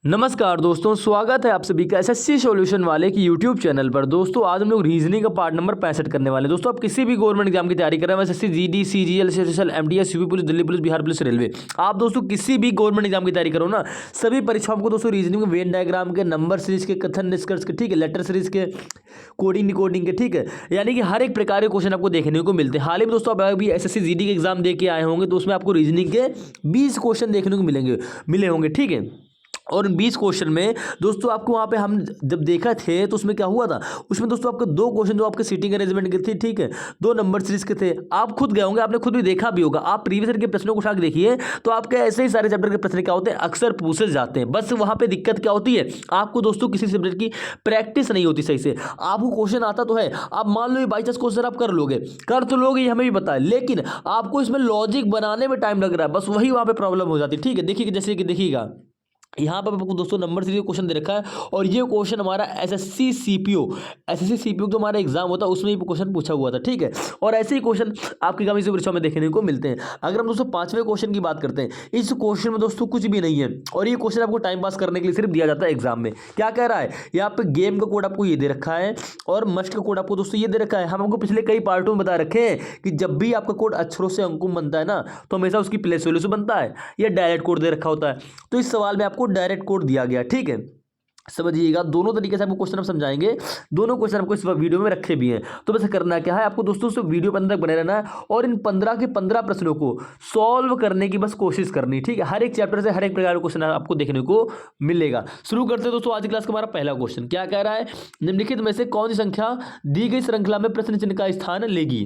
नमस्कार दोस्तों, स्वागत है आप सभी का एसएससी सॉल्यूशन वाले की यूट्यूब चैनल पर। दोस्तों आज हम लोग रीजनिंग का पार्ट नंबर 65 करने वाले हैं। दोस्तों आप किसी भी गवर्नमेंट एग्जाम की तैयारी कर रहे हैं, SSC, GD, CGL, SSL, MTS, UP police, Delhi police, Bihar police, railway, आप दोस्तों किसी भी गवर्नमेंट एग्जाम की तैयारी करो ना, सभी परीक्षाओं को दोस्तों रीजनिंग में वेन डायग्राम के, नंबर सीरीज के, कथन निष्कर्ष के, ठीक है, लेटर सीरीज के, कोडिंग डिकोडिंग के, ठीक है, यानी कि हर एक प्रकार के क्वेश्चन आपको देखने को मिलते हैं। हाल ही में दोस्तों आप अभी एसएससी जीडी के एग्जाम दे के आए होंगे, तो उसमें आपको रीजनिंग के 20 क्वेश्चन देखने को मिले होंगे, ठीक है। और इन 20 क्वेश्चन में दोस्तों आपको वहाँ पे हम जब देखा थे तो उसमें क्या हुआ था, उसमें दोस्तों आपको दो क्वेश्चन जो आपके सीटिंग अरेंजमेंट के थे, ठीक है, दो नंबर सीरीज के थे। आप खुद गए होंगे, आपने खुद भी देखा भी होगा, आप प्रीवियस ईयर के प्रश्नों को उठा के देखिए तो आपके ऐसे ही सारे चैप्टर के प्रश्न क्या होते हैं, अक्सर पूछे जाते हैं। बस वहाँ पे दिक्कत क्या होती है, आपको दोस्तों किसी सब्जेक्ट की प्रैक्टिस नहीं होती सही से। आपको क्वेश्चन आता तो है, आप मान लो ये बाई चांस क्वेश्चन आप कर तो लोगे, ये हमें भी पता है, लेकिन आपको इसमें लॉजिक बनाने में टाइम लग रहा है, बस वही वहाँ पे प्रॉब्लम हो जाती है, ठीक है। देखिए जैसे कि देखिएगा यहाँ पर आपको दोस्तों नंबर सीरीज क्वेश्चन दे रखा है, और ये क्वेश्चन हमारा एसएससी सीपीओ जो हमारा एग्जाम होता है उसमें ये क्वेश्चन पूछा हुआ था, ठीक है। और ऐसे ही क्वेश्चन आपकी काफी सी परीक्षा में देखने को मिलते हैं। अगर हम दोस्तों 5वें क्वेश्चन की बात करते हैं, इस क्वेश्चन में दोस्तों कुछ भी नहीं है, और ये क्वेश्चन आपको टाइम पास करने के लिए सिर्फ दिया जाता है एग्जाम में। क्या कह रहा है, यहाँ पे गेम का कोड आपको ये दे रखा है, और मस्ट का कोड आपको दोस्तों ये दे रखा है। हम आपको पिछले कई पार्टों में बता रखे हैं कि जब भी आपका कोड अक्षरों से अंकुम बनता है ना, तो हमेशा उसकी प्लेस वैल्यू से बनता है, या डायरेक्ट कोड दे रखा होता है। तो इस सवाल में आपको डायरेक्ट कोड दिया गया, ठीक है। समझिएगा, दोनों तरीके से आपको क्वेश्चन हम समझाएंगे, दोनों क्वेश्चन आपको इस वीडियो में रखे भी हैं। तो बस करना क्या है, आपको दोस्तों से वीडियो पर अंदर बने रहना है, और इन 15 के 15 प्रश्नों को सॉल्व करने की बस कोशिश करनी, ठीक है। हर एक चैप्टर से हर एक प्रकार का क्वेश्चन आपको देखने को मिलेगा। शुरू करते हैं दोस्तों आज की क्लास का। हमारा पहला क्वेश्चन क्या कह रहा है, निम्नलिखित में से कौन सी संख्या दी गई श्रृंखला में प्रश्न चिन्ह का स्थान लेगी,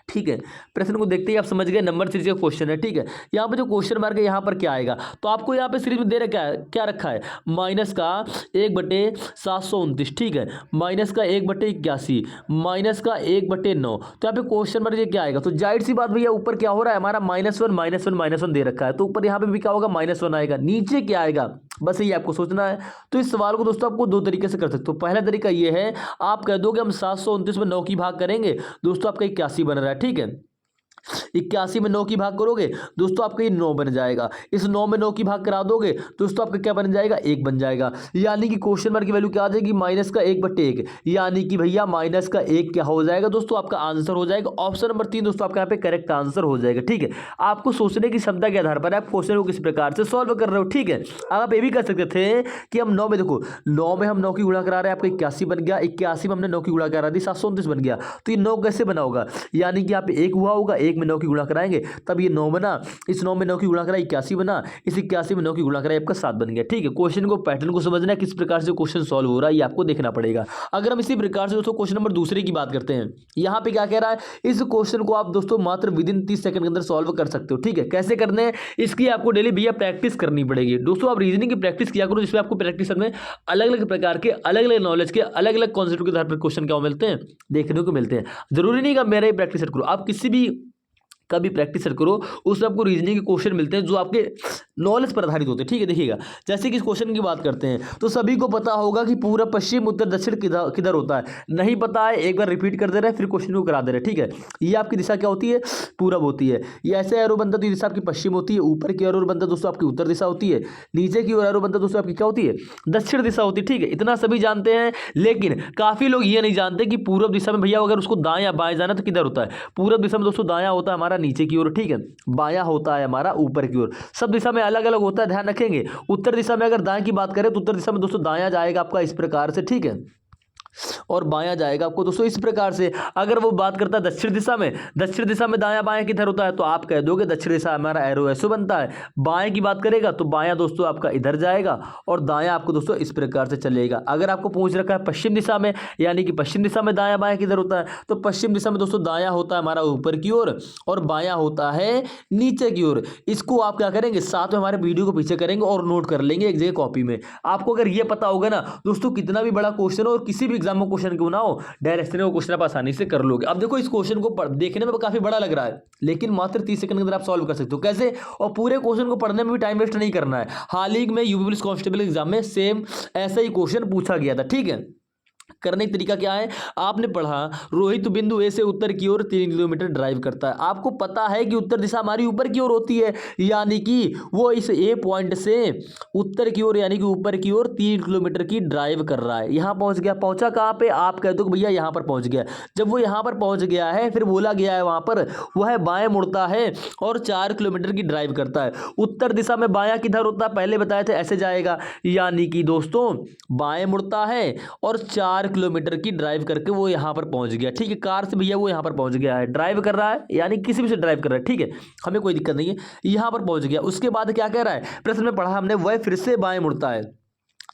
ठीक है। प्रश्न को देखते ही आप समझ गए, नंबर सीरीज का क्वेश्चन है, ठीक है। यहाँ पे जो क्वेश्चन मार्क है यहाँ पर क्या आएगा, तो आपको यहाँ पे सीरीज में दे रखा है, क्या रखा है, माइनस का 1/729, ठीक है, माइनस का 1/81, माइनस का 1/9। तो यहाँ पे क्वेश्चन मार्क ये क्या आएगा, तो जाहिर सी बात भैया ऊपर क्या हो रहा है हमारा -1 दे रखा है, तो ऊपर यहाँ पे भी क्या होगा, -1 आएगा, नीचे क्या आएगा, बस यही आपको सोचना है। तो इस सवाल को दोस्तों आपको दो तरीके से कर सकते हो। पहला तरीका ये है, आप कह दो कि हम 729 में 9 की भाग करेंगे, दोस्तों आपका 81 बन रहा है, ठीक है। 81 में 9 की भाग करोगे दोस्तों आपका ये 9 बन जाएगा, इस 9 में 9 की भाग करा दोगे दोस्तों आपका क्या बन जाएगा, 1 बन जाएगा। यानी कि क्वेश्चन मार्क की वैल्यू क्या आ जाएगी, माइनस का 1/1, यानी कि भैया माइनस का 1 क्या हो जाएगा दोस्तों, आपका आंसर हो जाएगा ऑप्शन नंबर 3 दोस्तों आपका यहाँ पे करेक्ट आंसर हो जाएगा, ठीक है। आपको सोचने की क्षमता के आधार पर आप क्वेश्चन को किस प्रकार से सॉल्व कर रहे हो, ठीक है। आप ये भी कर सकते थे कि हम 9 में, देखो 9 में हम 9 की गुणा करा रहे हैं, आपका 81 बन गया, 81 में हमने 9 की गुणा करा दी, 729 बन गया। तो ये 9 कैसे बना होगा, यानी कि यहाँ पे 1 हुआ होगा, 1 में 9 की गुणा कराएंगे तब ये 9 बना, इस 9 में 9 की गुणा करा 81 बना, इस 81 में 9 की गुणा करा आपका 7 बन गया, ठीक है। क्वेश्चन को पैटर्न को समझना है, किस प्रकार से क्वेश्चन सॉल्व हो रहा है ये आपको देखना पड़ेगा। अगर हम इसी प्रकार से दोस्तों क्वेश्चन नंबर दूसरे की बात करते हैं, यहाँ पे क्या कह रहा है, इस क्वेश्चन को आप दोस्तों मात्र विदिन 30 सेकंड के अंदर सॉल्व कर सकते हो, ठीक है। कैसे करने हैं, इसकी आपको डेली भैया प्रैक्टिस करनी पड़ेगी दोस्तों। आप रीजनिंग की प्रैक्टिस किया करो, जिसमें आपको प्रैक्टिस करने अलग अलग प्रकार के, अलग अलग नॉलेज के, अलग अलग कॉन्सेप्ट के आधार पर क्वेश्चन क्या मिलते हैं, देखने को मिलते हैं। जरूरी नहीं कि मेरा ही प्रैक्टिस करो, आप किसी भी कभी प्रैक्टिस करो, उसमें आपको रीजनिंग के क्वेश्चन मिलते हैं जो आपके नॉलेज पर आधारित होते हैं, ठीक है। देखिएगा जैसे कि इस क्वेश्चन की बात करते हैं, तो सभी को पता होगा कि पूरा पश्चिम उत्तर दक्षिण किधर किधर होता है, नहीं पता है एक बार रिपीट कर दे रहे हैं, फिर क्वेश्चन को करा दे रहे हैं, ठीक है। ये आपकी दिशा क्या होती है, पूरब होती है। ये ऐसे एरो बनता तो ये दिशा आपकी पश्चिम होती है, ऊपर की एरो बनता दोस्तों आपकी उत्तर दिशा होती है, नीचे की ओर एरो बनता दोस्तों आपकी क्या होती है, दक्षिण दिशा होती है, ठीक है। इतना सभी जानते हैं, लेकिन काफी लोग ये नहीं जानते कि पूर्व दिशा में भैया अगर उसको दाएं या बाएं जाना तो किधर होता है। पूर्व दिशा में दोस्तों दायां होता है हमारा नीचे की ओर, ठीक है, बायां होता है हमारा ऊपर की ओर। सब दिशा में अलग अलग होता है, ध्यान रखेंगे। उत्तर दिशा में अगर दाएं की बात करें तो उत्तर दिशा में दोस्तों दायां जाएगा आपका इस प्रकार से, ठीक है, और बायां जाएगा आपको दोस्तों इस प्रकार से। अगर वो बात करता है दक्षिण दिशा में दायां बायां किधर होता है, तो आप कह दोगे दक्षिण दिशा हमारा एरो ऐसे बनता है। बाएं की बात करेगा तो बायां दोस्तों आपका इधर जाएगा, और दायां आपको दोस्तों इस प्रकार से चलेगा। अगर आपको पूछ रखा है पश्चिम दिशा में, यानी कि पश्चिम दिशा में दायां बायां किधर होता है, तो पश्चिम दिशा में दोस्तों दायां होता है हमारा ऊपर की ओर, और बायां होता है नीचे की ओर। इसको आप क्या करेंगे, साथ में हमारे वीडियो को पीछे करेंगे और नोट कर लेंगे एक जगह कॉपी में। आपको अगर ये पता होगा ना दोस्तों, कितना भी बड़ा क्वेश्चन हो और किसी भी एग्जाम में क्वेश्चन क्यों ना हो, डायरेक्शन को क्वेश्चन आप आसानी से कर लोगे। अब देखो इस क्वेश्चन को देखने में काफी बड़ा लग रहा है, लेकिन मात्र 30 सेकंड के अंदर आप सॉल्व कर सकते हो। कैसे, और पूरे क्वेश्चन को पढ़ने में भी टाइम वेस्ट नहीं करना है। हाल ही में यूपी पुलिस कांस्टेबल एग्जाम में सेम ऐसा ही क्वेश्चन पूछा गया था, ठीक है। करने का तरीका क्या है, आपने पढ़ा रोहित बिंदु ए से उत्तर की ओर 3 किलोमीटर ड्राइव करता है। आपको पता है कि उत्तर दिशा हमारी ऊपर की ओर होती है, यानी कि वो इस ए पॉइंट से उत्तर की ओर यानी कि ऊपर की ओर 3 किलोमीटर की ड्राइव कर रहा है। यहां पहुंच गया, पहुंचा कहां पे, आप कह दो कि भैया यहां पर पहुंच गया। जब वो यहां पर पहुंच गया है, फिर बोला गया है वहां पर वह बाएं मुड़ता है और 4 किलोमीटर की ड्राइव करता है। उत्तर दिशा में बायां किधर होता है, पहले बताए थे ऐसे जाएगा, यानी कि दोस्तों बाएं मुड़ता है और 4 किलोमीटर की ड्राइव करके वो यहां पर पहुंच गया। ठीक है, कार से भैया वो यहां पर पहुंच गया है, ड्राइव कर रहा है यानी किसी भी से ड्राइव कर रहा है। ठीक है, हमें कोई दिक्कत नहीं है, यहां पर पहुंच गया। उसके बाद क्या कह रहा है, प्रश्न में पढ़ा हमने, वह फिर से बाएं मुड़ता है।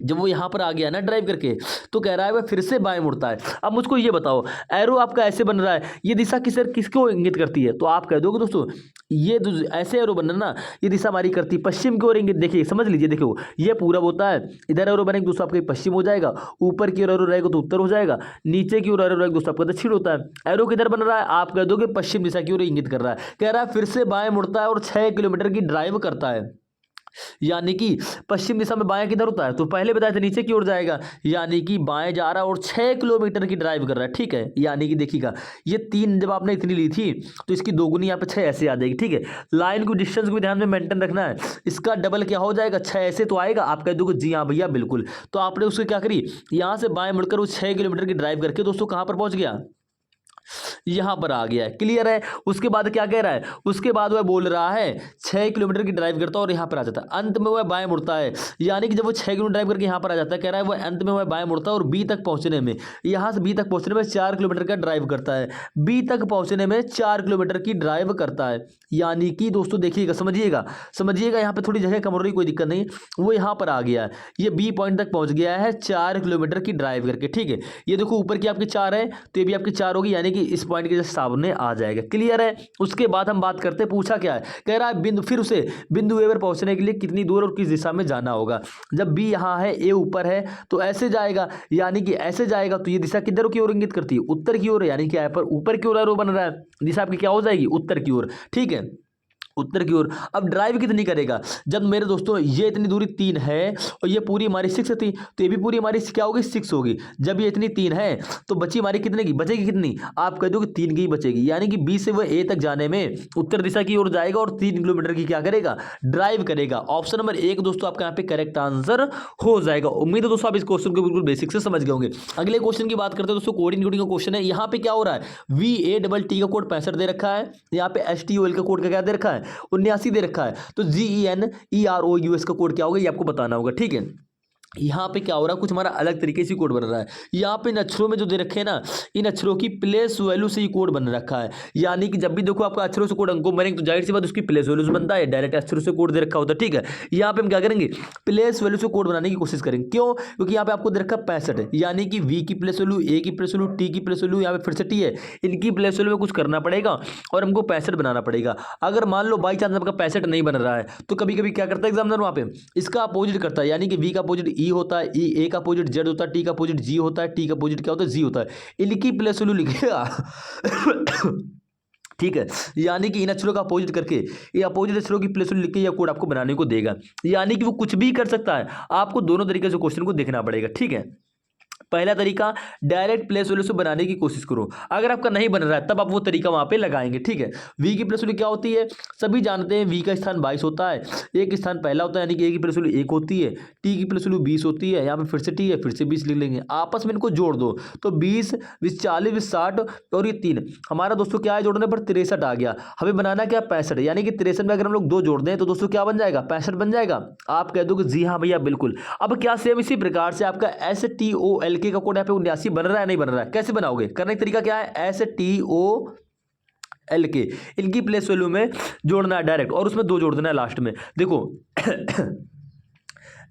जब वो यहां पर आ गया ना ड्राइव करके, तो कह रहा है वह फिर से बाएं मुड़ता है। अब मुझको ये बताओ, एरो आपका ऐसे बन रहा है, ये दिशा किसको इंगित करती है, तो आप कह दोगे दोस्तों ये ऐसे एरो बनना ना, ये दिशा हमारी करती है पश्चिम की ओर इंगित। देखिए समझ लीजिए, देखो ये पूरब होता है, इधर एरो बनेगा दोस्तों आपका पश्चिम हो जाएगा, ऊपर की ओर एरो रहेगा तो उत्तर हो जाएगा, नीचे की ओर एरो रहेगा दोस्तों आपका दक्षिण होता है। एरो किधर बन रहा है, आप कह दोगे पश्चिम दिशा की ओर इंगित कर रहा है। कह रहा है फिर से बाएं मुड़ता है और 6 किलोमीटर की ड्राइव करता है, यानी कि पश्चिम दिशा में बाएं किधर होता है, तो पहले बताया था नीचे की ओर जाएगा, यानी कि बाएं जा रहा है और 6 किलोमीटर की ड्राइव कर रहा है। ठीक है, यानी कि देखिएगा ये 3 जब आपने इतनी ली थी तो इसकी दोगुनी यहाँ पे 6 ऐसे आ जाएगी। ठीक है, लाइन को डिस्टेंस को भी ध्यान में मेंटेन रखना है, इसका डबल क्या हो जाएगा, 6 ऐसे तो आएगा। आप कह दोगे जी हाँ भैया बिल्कुल, तो आपने उसको क्या करी, यहाँ से बाएं मुड़कर वो 6 किलोमीटर की ड्राइव करके दोस्तों कहाँ पर पहुंच गया, यहां पर आ गया है। क्लियर है। उसके बाद क्या कह रहा है, उसके बाद वह बोल रहा है 6 किलोमीटर की ड्राइव करता है और यहां पर आ जाता है, अंत में वह बाएं मुड़ता है, यानी कि जब वो 6 किलोमीटर ड्राइव करके यहां पर आ जाता है, कह रहा है वह अंत में वह बाएं मुड़ता है और बी तक पहुंचने में, यहां से बी तक पहुंचने में 4 किलोमीटर का ड्राइव करता है, बी तक पहुंचने में 4 किलोमीटर की ड्राइव करता है। यानी कि दोस्तों देखिएगा, समझिएगा समझिएगा, यहाँ पे थोड़ी जगह कम हो रही, कोई दिक्कत नहीं, वो यहाँ पर आ गया है, ये बी पॉइंट तक पहुंच गया है 4 किलोमीटर की ड्राइव करके। ठीक है, ये देखो ऊपर की आपकी 4 है तो ये भी आपकी 4 होगी, यानी कि इस पॉइंट के जस्ट सामने आ जाएगा। क्लियर है। उसके बाद हम बात करते हैं, पूछा क्या है, कह रहा है बिंदु, फिर उसे बिंदु ए पर पहुंचने के लिए कितनी दूर और किस दिशा में जाना होगा। जब बी यहाँ है, ए ऊपर है, तो ऐसे जाएगा, यानी कि ऐसे जाएगा, तो ये दिशा किधर की ओर इंगित करती है, उत्तर की ओर, यानी कि यहाँ पर ऊपर की ओर एरो बन रहा है, दिशा आपकी क्या हो जाएगी, उत्तर की ओर। ठीक है, उत्तर की ओर। अब ड्राइव कितनी करेगा, जब मेरे दोस्तों ये इतनी दूरी 3 है और ये पूरी हमारी 6 थी, तो ये भी पूरी हमारी क्या होगी, 6 होगी। जब ये इतनी 3 है तो बची हमारी कितने की, बचेगी कितनी, आप कह दो कि 3 की ही बचेगी, यानी कि बी से वह ए तक जाने में उत्तर दिशा की ओर जाएगा और 3 किलोमीटर की क्या करेगा, ड्राइव करेगा। ऑप्शन नंबर 1 दोस्तों आपका यहाँ पे करेक्ट आंसर हो जाएगा। उम्मीद है दोस्तों आप इस क्वेश्चन को बिल्कुल बेसिक से समझ गए होंगे। अगले क्वेश्चन की बात करते हैं दोस्तों, कोडिंग का क्वेश्चन है। यहाँ पे क्या हो रहा है, VATT का कोड 65 दे रखा है, यहाँ पे STOL का कोड क्या दे रखा है, 79 दे रखा है, तो GENEROUS का कोड क्या होगा ये आपको बताना होगा। ठीक है, यहाँ पे क्या हो रहा है, कुछ हमारा अलग तरीके से कोड बन रहा है। यहाँ पे इन अक्षरों में जो दे रखे हैं ना, इन अक्षरों की प्लेस वैल्यू से ही कोड बन रखा है, यानी कि जब भी देखो आपका अक्षरों से कोड अंकों बनेंगे तो जाहिर सी बात उसकी प्लेस वैल्यू से बनता है, डायरेक्ट अक्षरों से कोड दे रखा होता है। ठीक है, यहाँ पे हम क्या करेंगे, प्लेस वैल्यू से कोड बनाने की कोशिश करेंगे। क्यों, क्योंकि यहाँ पे आपको दे रखा 65, यानी कि V की प्लेस वैल्यू, A की प्लेस वैल्यू, T की प्लेस वैल्यू, यहाँ पे फिर से T है, इनकी प्लेस वैल्यू में कुछ करना पड़ेगा और हमको 65 बनाना पड़ेगा। अगर मान लो बाई चांस आपका 65 नहीं बन रहा है, तो कभी कभी क्या करता है एग्जामिनर वहाँ पे, इसका अपोजिट करता है, यानी कि V का अपोजिट E होता है, ए का अपोजिट जेड होता है, टी का अपोजिट जी होता है, टी का अपोजिट क्या होता है, जी होता है, इनकी प्लेस वैल्यू लिखेगा। ठीक है, यानी कि इन अक्षरों का अपोजिट करके ये अपोजिट अक्षरों की प्लेस वैल्यू लिख के यह कोड आपको बनाने को देगा, यानी कि वो कुछ भी कर सकता है। आपको दोनों तरीके से क्वेश्चन को देखना पड़ेगा। ठीक है, पहला तरीका डायरेक्ट प्लेस वैल्यू से बनाने की कोशिश करो, अगर आपका नहीं बन रहा है तब आप वो तरीका वहां पे लगाएंगे। ठीक है, V की प्लेस वैल्यू क्या होती है, सभी जानते हैं V का स्थान 22 होता है, एक स्थान पहला होता है, यानी कि A की प्लेस वैल्यू 1 होती है, T की प्लेस वैल्यू 20 होती है, यहाँ पे फिर से T है, फिर से 20 लिख लेंगे, आपस में इनको जोड़ दो तो 20 20 40 20 60 और ये 3 हमारा दोस्तों क्या है, जोड़ने पर 63 आ गया। हमें बनाना क्या, 65, यानी कि 63 में अगर हम लोग 2 जोड़ दें तो दोस्तों क्या बन जाएगा, 65 बन जाएगा। आप कह दो कि जी हाँ भैया बिल्कुल। अब क्या सेम इसी प्रकार से आपका STOLK का कोड यहाँ पे बन रहा है, नहीं बन रहा है, कैसे बनाओगे, करने का तरीका क्या है, STOLK इनकी प्लेस वैल्यू में जोड़ना है डायरेक्ट और उसमें 2 जोड़ देना है लास्ट में। देखो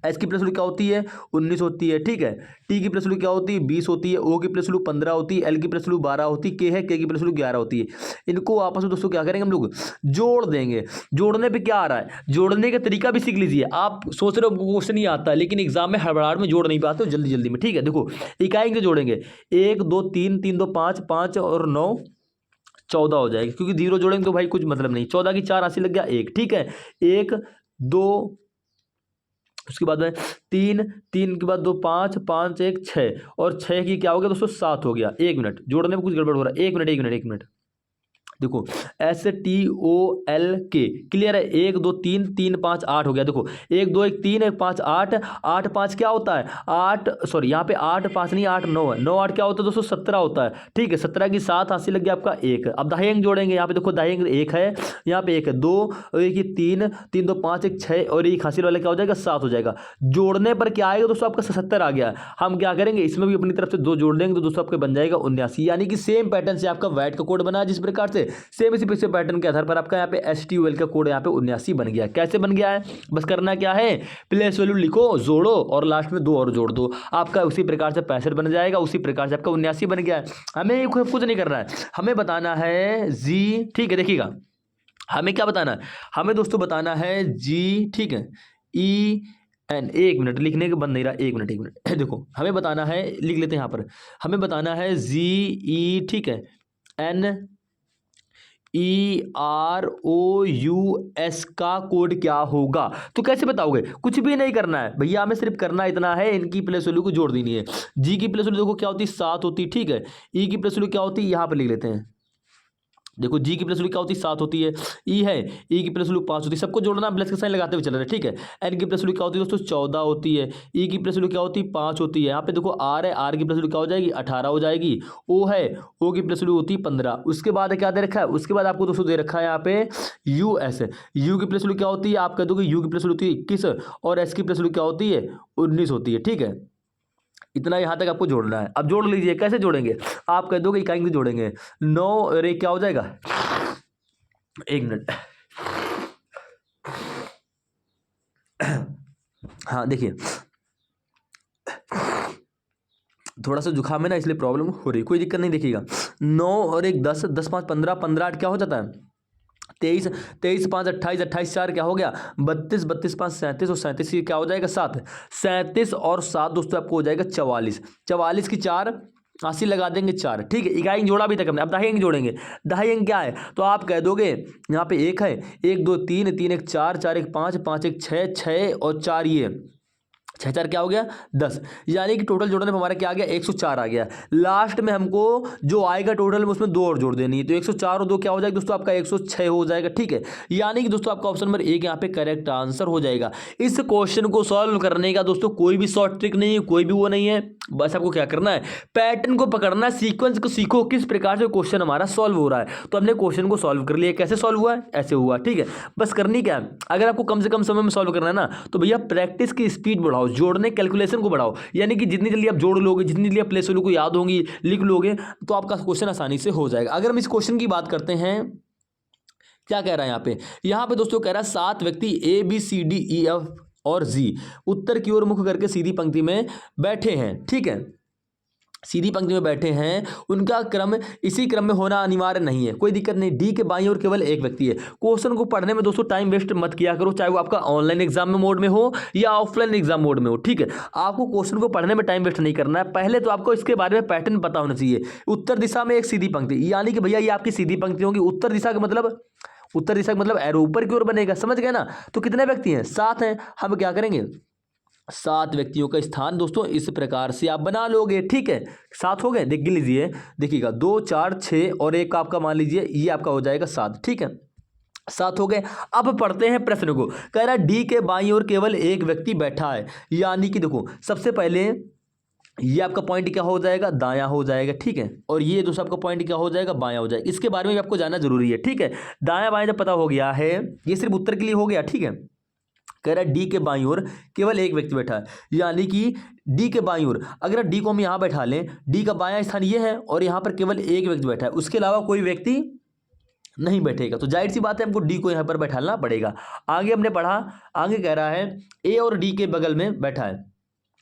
एस की प्लेस वैल्यू क्या होती है, 19 होती है। ठीक है, टी की प्लेस वैल्यू क्या होती है, 20 होती है, ओ की प्लेस वैल्यू 15 होती है, एल की प्लेस वैल्यू 12 होती है, के है, के की प्लेस वैल्यू 11 होती है। इनको आपस में दोस्तों क्या करेंगे, हम लोग जोड़ देंगे। जोड़ने पे क्या आ रहा है, जोड़ने का तरीका भी सीख लीजिए। आप सोच रहे हो क्वेश्चन नहीं आता है, लेकिन एग्जाम में हड़बड़ाहट में जोड़ नहीं पाते हो जल्दी जल्दी में। ठीक है, देखो इकाई के जोड़ेंगे, 1 2 3 3 2 5 5 और 9 14 हो जाएगी, क्योंकि 0 जोड़ेंगे तो भाई कुछ मतलब नहीं, 14 की 4 80 लग गया 1। ठीक है, 1 2 उसके बाद में 3, 3 के बाद 2 5, 5 1 6 और 6 की क्या हो गया दोस्तों 7 हो गया। 1 मिनट, जोड़ने में कुछ गड़बड़ हो रहा है, 1 मिनट 1 मिनट 1 मिनट। देखो STOLK क्लियर है। 1 2 3 3 5 8 हो गया। देखो 1 2 1 3 1 5 8 8 5 क्या होता है 8, सॉरी यहाँ पे 8 5 नहीं 8 9 है, 9 8 क्या होता है दोस्तों 17 होता है। ठीक है 17 की 7 हासिल लग गया आपका 1। अब दाहिने अंक जोड़ेंगे, यहाँ पे देखो दाहिने अंक 1 है, यहाँ पे 1 है, 2 और 1 3 3 2 5 1 6 और 1 हासिल वाला क्या हो जाएगा 7 हो जाएगा। जोड़ने पर क्या आएगा दोस्तों आपका 77 आ गया। हम क्या करेंगे इसमें भी अपनी तरफ से 2 जोड़ देंगे तो दोस्तों आपके बन जाएगा 79। यानी कि सेम पैटर्न से आपका वैट का कोड बना जिस प्रकार से, सेम इसी पिछले पैटर्न के आधार पर आपका यहाँ पे STOL का कोड यहाँ पे 79 बन गया। कैसे बन गया है, बस करना क्या है, प्लेस वैल्यू लिखो, जोड़ो और लास्ट में 2 और जोड़ दो, आपका उसी प्रकार से 65 बन जाएगा। उसी प्रकार से आपका 79 बन गया है। हमें कुछ नहीं करना है, हमें बताना है जी। ठीक है देखिएगा, हमें क्या बताना है, हमें दोस्तों बताना है जी। ठीक है EN, 1 मिनट लिखने के बंद नहीं रहा, 1 मिनट 1 मिनट देखो हमें बताना है, लिख लेते हैं यहाँ पर, हमें बताना है GE। ठीक है NEROUS का कोड क्या होगा। तो कैसे बताओगे, कुछ भी नहीं करना है भैया, हमें सिर्फ करना इतना है, इनकी प्लेस वैल्यू को जोड़ देनी है। जी की प्लेस वैल्यू देखो क्या होती है 7 होती है। ठीक है ई की प्लेस वैल्यू क्या होती है, यहाँ पर लिख लेते हैं। देखो जी की प्लस वैल्यू क्या होती है 7 होती है, ई है, ई की प्लस वैल्यू 5 होती है, सबको जोड़ना प्लस का साइन लगाते हुए चल रहे हैं। ठीक है एन की प्लस वैल्यू क्या होती है दोस्तों 14 होती है, ई की प्लस वैल्यू क्या होती है 5 होती है। यहाँ पे देखो आर है, आर की प्लस वैल्यू क्या हो जाएगी 18 हो जाएगी। ओ है, ओ की प्लस वैल्यू होती है 15। उसके बाद क्या दे रखा है, उसके बाद आपको दोस्तों दे रखा है यहाँ पे US, यू की प्लस वैल्यू क्या होती है, आप कह दोगे यू की प्लस वैल्यू होती है 21 और एस की प्लस वैल्यू क्या होती है 19 होती है। ठीक है इतना यहां तक आपको जोड़ना है। अब जोड़ लीजिए, कैसे जोड़ेंगे, आप कह दोगे इकाई से जोड़ेंगे, 9 रे क्या हो जाएगा, 1 मिनट। हाँ देखिए थोड़ा सा जुकाम है ना इसलिए प्रॉब्लम हो रही, कोई दिक्कत नहीं। देखिएगा 9 और 1 10, 10 5 15, 15 8 क्या हो जाता है 23, 23 5 28, 28 4 क्या हो गया 32, 32 5 37 और 37 क्या हो जाएगा 7, 37 और 7 दोस्तों आपको हो जाएगा 44, 44 की 4 80 लगा देंगे 4। ठीक है इकाई जोड़ा भी तक हमने, अब दहाई अंक जोड़ेंगे। दहाई अंक क्या है तो आप कह दोगे यहाँ पे 1 है, 1 2 3 3 1 4 4 1 5 5 1 6 6 और 4 ये 6 4 क्या हो गया 10। यानी कि टोटल जोड़ने में हमारा क्या आ गया 104 आ गया। लास्ट में हमको जो आएगा टोटल में उसमें 2 और जोड़ देनी है, तो 104 और 2 क्या हो जाएगा दोस्तों आपका 106 हो जाएगा। ठीक है यानी कि दोस्तों आपका ऑप्शन नंबर 1 यहाँ पे करेक्ट आंसर हो जाएगा। इस क्वेश्चन को सॉल्व करने का दोस्तों कोई भी शॉर्ट ट्रिक नहीं है, कोई भी वो नहीं है, बस आपको क्या करना है पैटर्न को पकड़ना, सीक्वेंस को सीखो किस प्रकार से क्वेश्चन हमारा सॉल्व हो रहा है। तो हमने क्वेश्चन को सॉल्व कर लिया, कैसे सॉल्व हुआ है ऐसे हुआ। ठीक है बस करनी क्या है, अगर आपको कम से कम समय में सॉल्व करना है ना तो भैया प्रैक्टिस की स्पीड बढ़ाओ, जोड़ने कैलकुलेशन को बढ़ाओ। यानी कि जितनी जल्दी आप जोड़ लोगे, जितनी जल्दी आप प्लेस वैल्यू को याद होंगी लिख लोगे तो आपका क्वेश्चन आसानी से हो जाएगा। अगर हम इस क्वेश्चन की बात करते हैं, क्या कह रहा है यहाँ पे दोस्तों कह रहा है 7 व्यक्ति ABCDEF और G उत्तर की ओर मुख करके सीधी पंक्ति में बैठे हैं। ठीक है सीधी पंक्ति में बैठे हैं, उनका क्रम इसी क्रम में होना अनिवार्य नहीं है, कोई दिक्कत नहीं। डी के बाईं ओर केवल एक व्यक्ति है। क्वेश्चन को पढ़ने में दोस्तों टाइम वेस्ट मत किया करो, चाहे वो आपका ऑनलाइन एग्जाम में मोड में हो या ऑफलाइन एग्जाम मोड में हो। ठीक है आपको क्वेश्चन को पढ़ने में टाइम वेस्ट नहीं करना है, पहले तो आपको इसके बारे में पैटर्न पता होना चाहिए। उत्तर दिशा में एक सीधी पंक्ति, यानी कि भैया ये आपकी सीधी पंक्ति होगी। उत्तर दिशा का मतलब, उत्तर दिशा का मतलब एरो ऊपर की ओर बनेगा, समझ गए ना। तो कितने व्यक्ति हैं 7 हैं, हम क्या करेंगे 7 व्यक्तियों का स्थान दोस्तों इस प्रकार से आप बना लोगे। ठीक है 7 हो गए, देख लीजिए, देखिएगा 2 4 6 और 1 आपका मान लीजिए ये आपका हो जाएगा 7। ठीक है 7 हो गए। अब पढ़ते हैं प्रश्न को, कह रहा है डी के बाईं ओर केवल एक व्यक्ति बैठा है। यानी कि देखो सबसे पहले ये आपका पॉइंट क्या हो जाएगा दायां हो जाएगा। ठीक है और ये दोस्तों आपका पॉइंट क्या हो जाएगा बायां हो जाएगा। इसके बारे में भी आपको जानना जरूरी है। ठीक है दायां बायां जब पता हो गया है, ये सिर्फ उत्तर के लिए हो गया। ठीक है कह रहा है डी के बाईं ओर केवल एक व्यक्ति बैठा है, यानी कि डी के बाईं ओर अगर डी को हम यहाँ बैठा लें, डी का बायां स्थान ये है और यहाँ पर केवल एक व्यक्ति बैठा है, उसके अलावा कोई व्यक्ति नहीं बैठेगा, तो जाहिर सी बात है हमको डी को यहाँ पर बैठाना पड़ेगा। आगे हमने पढ़ा, आगे कह रहा है ए और डी के बगल में बैठा है,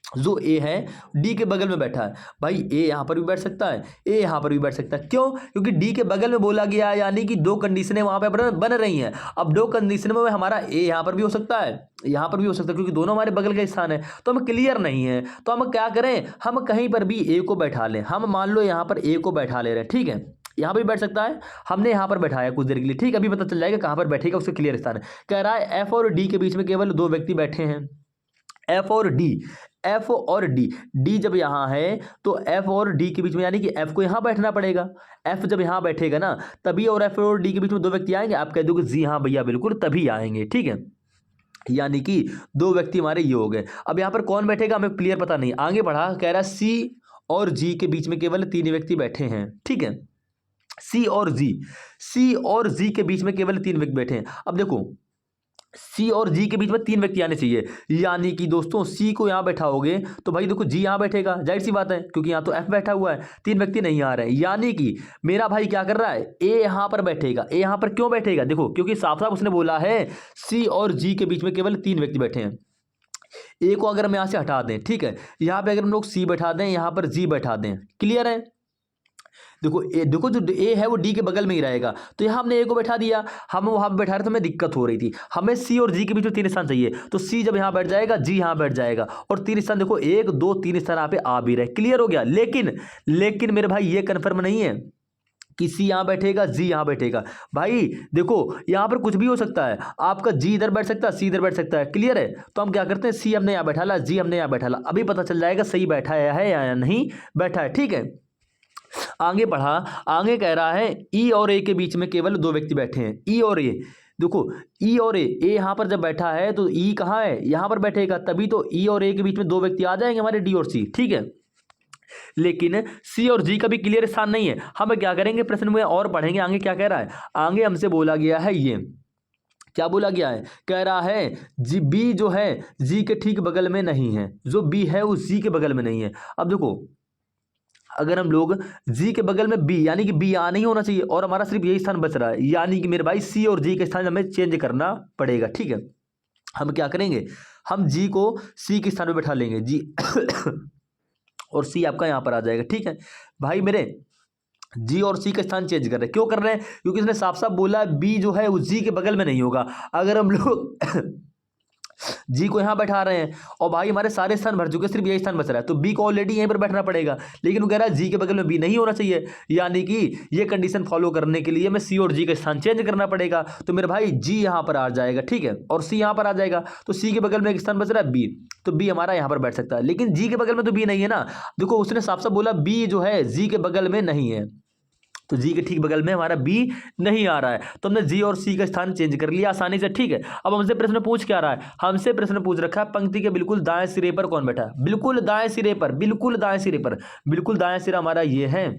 जो ए है डी के बगल में बैठा है। भाई ए यहाँ पर भी बैठ सकता है, ए यहाँ पर भी बैठ सकता है, क्यों? क्योंकि डी के बगल में बोला गया है, यानी कि 2 कंडीशनें वहाँ पे बन रही हैं। अब 2 कंडीशनों में हमारा ए यहाँ पर भी हो सकता है, यहाँ पर भी हो सकता है, क्योंकि दोनों हमारे बगल का स्थान है। तो हम क्लियर नहीं है, तो हम क्या करें, हम कहीं पर भी ए को बैठा लें। हम मान लो यहाँ पर ए को बैठा ले रहे हैं, ठीक है, यहाँ पर भी बैठ सकता है, हमने यहाँ पर बैठाया कुछ देर के लिए। ठीक है अभी पता चल जाएगा कहाँ पर बैठेगा, उसका क्लियर स्थान है। कह रहा है एफ और डी के बीच में केवल 2 व्यक्ति बैठे हैं। एफ और डी, एफ और डी, डी जब यहाँ है तो एफ और डी के बीच में, यानी कि एफ को यहाँ बैठना पड़ेगा। एफ जब यहाँ बैठेगा ना तभी और एफ और डी के बीच में दो व्यक्ति आएंगे। आप कह दोगे जी हाँ भैया बिल्कुल तभी आएंगे, ठीक है। यानी कि दो व्यक्ति हमारे ये हो गए। अब यहाँ पर कौन बैठेगा हमें क्लियर पता नहीं। आगे बढ़ा, कह रहा है सी और जी के बीच में केवल 3 व्यक्ति बैठे हैं, ठीक है। सी और जी, सी और जी के बीच में केवल 3 व्यक्ति बैठे हैं। अब देखो सी और जी के बीच में 3 व्यक्ति आने चाहिए, यानी कि दोस्तों सी को यहां बैठाओगे तो भाई देखो जी यहां बैठेगा, जाहिर सी बात है, क्योंकि यहां तो एफ बैठा हुआ है, 3 व्यक्ति नहीं आ रहे हैं। यानी कि मेरा भाई क्या कर रहा है, ए यहां पर बैठेगा। ए यहां पर क्यों बैठेगा, देखो क्योंकि साफ साफ उसने बोला है सी और जी के बीच में केवल 3 व्यक्ति बैठे हैं। ए को अगर हम यहां से हटा दें, ठीक है, यहां पे अगर हम लोग सी बैठा दें, यहां पर जी बैठा दें, क्लियर है। देखो ए, देखो जो ए है वो डी के बगल में ही रहेगा, तो यहाँ हमने ए को बैठा दिया, हम वहां बैठा रहे तो हमें दिक्कत हो रही थी। हमें सी और जी के बीच में 3 स्थान चाहिए, तो सी जब यहाँ बैठ जाएगा जी यहाँ बैठ जाएगा, और 3 स्थान देखो 1 2 3 स्थान यहाँ पे आ भी रहे, क्लियर हो गया। लेकिन मेरे भाई ये कन्फर्म नहीं है कि सी यहाँ बैठेगा जी यहाँ बैठेगा। भाई देखो यहाँ पर कुछ भी हो सकता है, आपका जी इधर बैठ सकता है, सी इधर बैठ सकता है, क्लियर है। तो हम क्या करते हैं, सी हमने यहाँ बैठा ला, जी हमने यहाँ बैठा ला, अभी पता चल जाएगा सही बैठा है या नहीं बैठा है, ठीक है। आगे बढ़ा, आगे कह रहा है ई और ए के बीच में केवल 2 व्यक्ति बैठे हैं, ई और ए। देखो ई और ए यहां पर जब बैठा है तो ई कहां है, यहां पर बैठेगा, तभी तो ई और ए के बीच में 2 व्यक्ति आ जाएंगे हमारे डी और सी, ठीक है। लेकिन सी और जी का भी क्लियर स्थान नहीं है। हम क्या करेंगे, प्रश्न में और पढ़ेंगे आगे क्या कह रहा है। आगे हमसे बोला गया है, ये क्या बोला गया है, कह रहा है जी बी जो है जी के ठीक बगल में नहीं है, जो बी है वो जी के बगल में नहीं है। अब देखो अगर हम लोग जी के बगल में बी, यानी कि बी यहाँ नहीं होना चाहिए, और हमारा सिर्फ यही स्थान बच रहा है, यानी कि मेरे भाई सी और जी के स्थान हमें चेंज करना पड़ेगा, ठीक है। हम क्या करेंगे, हम जी को सी के स्थान पे बैठा लेंगे, जी और सी आपका यहाँ पर आ जाएगा, ठीक है। भाई मेरे जी और सी का स्थान चेंज कर रहे हैं, क्यों कर रहे हैं, क्योंकि इसने साफ साफ बोला है बी जो है वो जी के बगल में नहीं होगा। अगर हम लोग जी को यहां बैठा रहे हैं और भाई हमारे सारे स्थान भर चुके, सिर्फ यही स्थान बच रहा है, तो बी को ऑलरेडी यहीं पर बैठना पड़ेगा, लेकिन वो कह रहा है जी के बगल में बी नहीं होना चाहिए, यानी कि ये कंडीशन फॉलो करने के लिए हमें सी और जी का स्थान चेंज करना पड़ेगा। तो मेरे भाई जी यहां पर आ जाएगा, ठीक है, और सी यहां पर आ जाएगा, तो सी के बगल में एक स्थान बच रहा है बी, तो बी हमारा यहां पर बैठ सकता है, लेकिन जी के बगल में तो बी नहीं है ना। देखो उसने साफ साफ बोला बी जो है जी के बगल में नहीं है, तो जी के ठीक बगल में हमारा बी नहीं आ रहा है, तो हमने जी और सी का स्थान चेंज कर लिया आसानी से, ठीक है। अब हमसे प्रश्न पूछ क्या रहा है, हमसे प्रश्न पूछ रखा है पंक्ति के बिल्कुल दाएं सिरे पर कौन बैठा है, बिल्कुल दाएं सिरे पर, बिल्कुल दाएं सिरे पर, बिल्कुल दाएं सिरा हमारा ये है,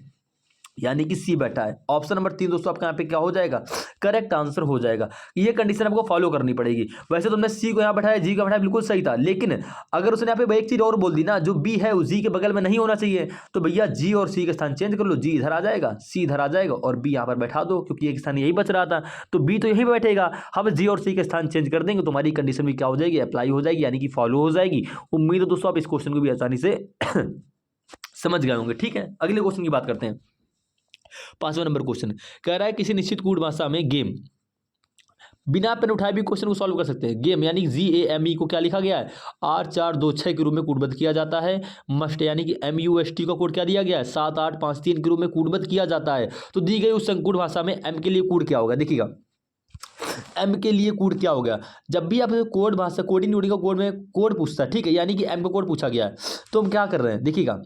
यानी कि सी बैठा है। ऑप्शन नंबर 3 दोस्तों आपका यहाँ पे क्या हो जाएगा, करेक्ट आंसर हो जाएगा। ये कंडीशन आपको फॉलो करनी पड़ेगी। वैसे तो हमने सी को यहाँ बैठाया, जी को बैठाया, बिल्कुल सही था, लेकिन अगर उसने यहाँ पे एक चीज और बोल दी ना, जो बी है वो जी के बगल में नहीं होना चाहिए, तो भैया जी और सी का स्थान चेंज कर लो, जी इधर आ जाएगा, सी इधर आ जाएगा, और बी यहाँ पर बैठा दो, क्योंकि एक स्थान यही बच रहा था, तो बी तो यहीं बैठेगा। हम जी और सी का स्थान चेंज कर देंगे तो हमारी कंडीशन भी क्या हो जाएगी, अप्लाई हो जाएगी, यानी कि फॉलो हो जाएगी। उम्मीद है दोस्तों आप इस क्वेश्चन को भी आसानी से समझ गए होंगे, ठीक है। अगले क्वेश्चन की बात करते हैं। 5वां नंबर क्वेश्चन कह रहा है किसी निश्चित कूट भाषा में गेम, बिना पेन उठाए भी क्वेश्चन को सॉल्व कर सकते हैं। गेम यानी GAME को क्या लिखा गया है, 8426 के रूप में कूटबद्ध किया जाता है। मस्ट यानी कि MUST का कोड क्या दिया गया है, 7853 के रूप में कूटबद्ध किया जाता है। तो दी गई उस संकूट भाषा में M के लिए कूट क्या होगा, देखिएगा M के लिए कोड क्या होगा। जब भी आप कोड भाषा कोडिंग यूनिट का कोड में कोड पूछता है, ठीक है, यानी कि M का कोड पूछा गया है, तो हम क्या कर रहे हैं, देखिएगा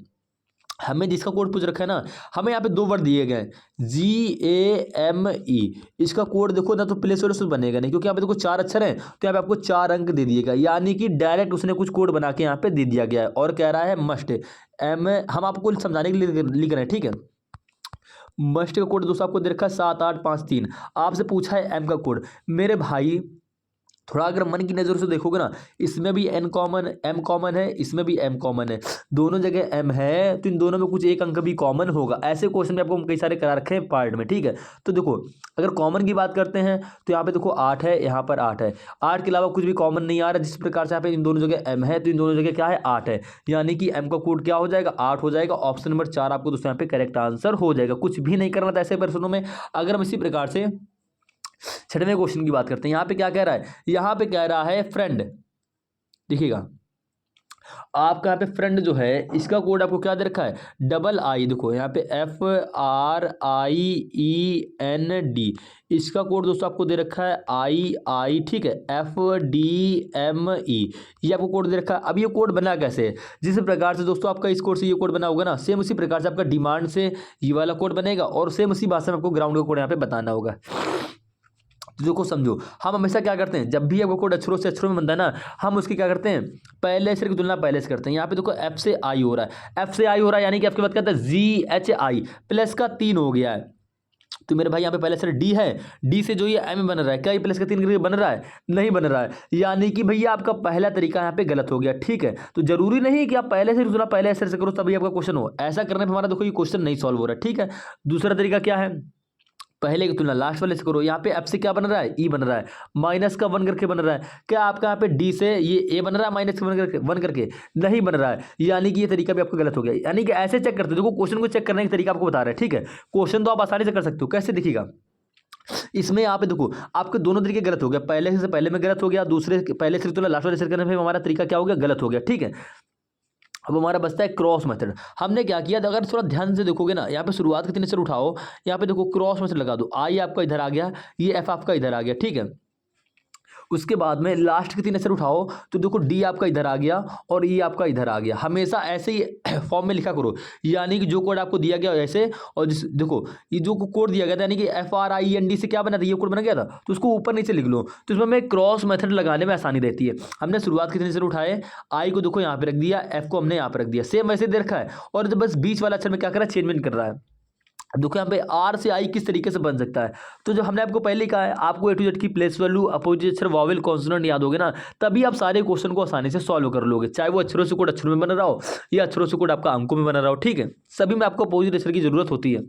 हमें जिसका कोड पूछ रखा है ना, हमें यहाँ पे 2 वर्ड दिए गए GAME, इसका कोड देखो ना तो प्ले स्टोर बनेगा नहीं, क्योंकि यहाँ पे देखो 4 अक्षर हैं, तो यहाँ पे आपको 4 अंक दे दिएगा, यानी कि डायरेक्ट उसने कुछ कोड बना के यहाँ पे दे दिया गया है। और कह रहा है मस्ट M, हम आपको समझाने के लिए लिख रहे हैं, ठीक है। मस्ट का कोड दोस्तों आपको दे रखा है 7853, आपसे पूछा है M का कोड। मेरे भाई थोड़ा अगर मन की नज़र से देखोगे ना, इसमें भी M कॉमन है, इसमें भी M कॉमन है, दोनों जगह M है, तो इन दोनों में कुछ एक अंक भी कॉमन होगा। ऐसे क्वेश्चन में आपको कई सारे करा रखे हैं पार्ट में, ठीक है। तो देखो अगर कॉमन की बात करते हैं तो यहाँ पे देखो 8 है, यहाँ पर 8 है, 8 के अलावा कुछ भी कॉमन नहीं आ रहा। जिस प्रकार से यहाँ पे इन दोनों जगह M है, तो इन दोनों जगह क्या है, 8 है, यानी कि M का कोड क्या हो जाएगा, 8 हो जाएगा। ऑप्शन नंबर 4 आपको दोस्तों यहाँ पे करेक्ट आंसर हो जाएगा। कुछ भी नहीं करना था ऐसे प्रश्नों में। अगर हम इसी प्रकार से 6वें क्वेश्चन की बात करते हैं, यहाँ पे क्या कह रहा है, यहाँ पे कह रहा है फ्रेंड, देखिएगा आपका यहाँ पे फ्रेंड जो है इसका कोड आपको क्या दे रखा है, डबल आई, देखो यहाँ पे FRIEND, इसका कोड दोस्तों आपको दे रखा है आई, ठीक है, FDME, ये आपको कोड दे रखा है। अब ये कोड बना कैसे है, जिस प्रकार से दोस्तों आपका इस कोड से ये कोड बना होगा ना, सेम उसी प्रकार से आपका डिमांड से ये वाला कोड बनेगा और सेम उसी भाषा में आपको ग्राउंड का कोड यहाँ पे बताना होगा। तो देखो समझो, हम हमेशा क्या करते हैं, जब भी आपको कोड अक्षरों से अक्षरों में बनता है ना, हम उसकी क्या करते हैं, पहले अक्षर की तुलना पहले से करते हैं। यहाँ पे देखो F से I हो रहा है, F से I हो रहा है, यानी कि F के बाद क्या होता है GHI प्लस का 3 हो गया है। तो मेरे भाई यहाँ पे पहले अक्षर D है, D से जो ये M बन रहा है, क्या ये प्लस का 3 करके बन रहा है, नहीं बन रहा है, यानी कि भैया आपका पहला तरीका यहाँ पे गलत हो गया, ठीक है। तो जरूरी नहीं कि आप पहले से तुलना पहले अक्षर से करो तभी आपका क्वेश्चन हो, ऐसा करने पर हमारा देखो ये क्वेश्चन नहीं सॉल्व हो रहा है, ठीक है। दूसरा तरीका क्या है, पहले की तुलना लास्ट वाले से करो। यहाँ पे एफ से क्या बन रहा है, ई बन रहा है, माइनस का 1 करके बन रहा है, क्या आपका यहाँ पे डी से ये ए बन रहा है माइनस का 1 करके नहीं बन रहा है, यानी कि ये तरीका भी आपका गलत हो गया। यानी कि ऐसे चेक करते हो, देखो क्वेश्चन को चेक करने का तरीका आपको बता रहे हैं, ठीक है। क्वेश्चन तो आप आसानी से कर सकते हो, कैसे दिखेगा इसमें, यहाँ पे देखो आपके दोनों तरीके गलत हो गया, पहले से पहले में गलत हो गया, दूसरे पहले से तुलना लास्ट वाले से करने में हमारा तरीका क्या हो गया, गलत हो गया, ठीक है। अब हमारा बचता है क्रॉस मेथड। हमने क्या किया, अगर थोड़ा ध्यान से देखोगे ना, यहाँ पे शुरुआत के 3 अक्षर उठाओ, यहाँ पे देखो क्रॉस मेथड लगा दो, आई आपका इधर आ गया, ये एफ आपका इधर आ गया, ठीक है। उसके बाद में लास्ट के 3 अक्षर उठाओ तो देखो डी आपका इधर आ गया और ई आपका इधर आ गया। हमेशा ऐसे ही फॉर्म में लिखा करो, यानी कि जो कोड आपको दिया गया ऐसे, और जिस देखो ये जो कोड दिया गया था यानी कि FRIEND से क्या बना था, ये कोड बना गया था, तो उसको ऊपर नीचे लिख लो, तो इसमें हमें क्रॉस मेथड लगाने में आसानी रहती है। हमने शुरुआत के 3 अक्षर उठाए, आई को देखो यहाँ पे रख दिया, एफ को हमने यहाँ पे रख दिया, सेम वैसे दे रखा है, और जब बस बीच वाला अक्षर में क्या कर रहा है, चेंजमेंट कर रहा है। देखो यहाँ पे आर से आई किस तरीके से बन सकता है, तो जो हमने आपको पहले कहा है, आपको A to Z की प्लेस वैल्यू, अपोजिट अक्षर, वॉवेल, कॉन्सोनेंट याद होगे ना, तभी आप सारे क्वेश्चन को आसानी से सॉल्व कर लोगे, चाहे वो अक्षरों से कोड अक्षरों में बन रहा हो या अक्षरों से कोड आपका अंकों में बन रहा हो, ठीक है। सभी में आपको अपोजिट अक्षर की जरूरत होती है।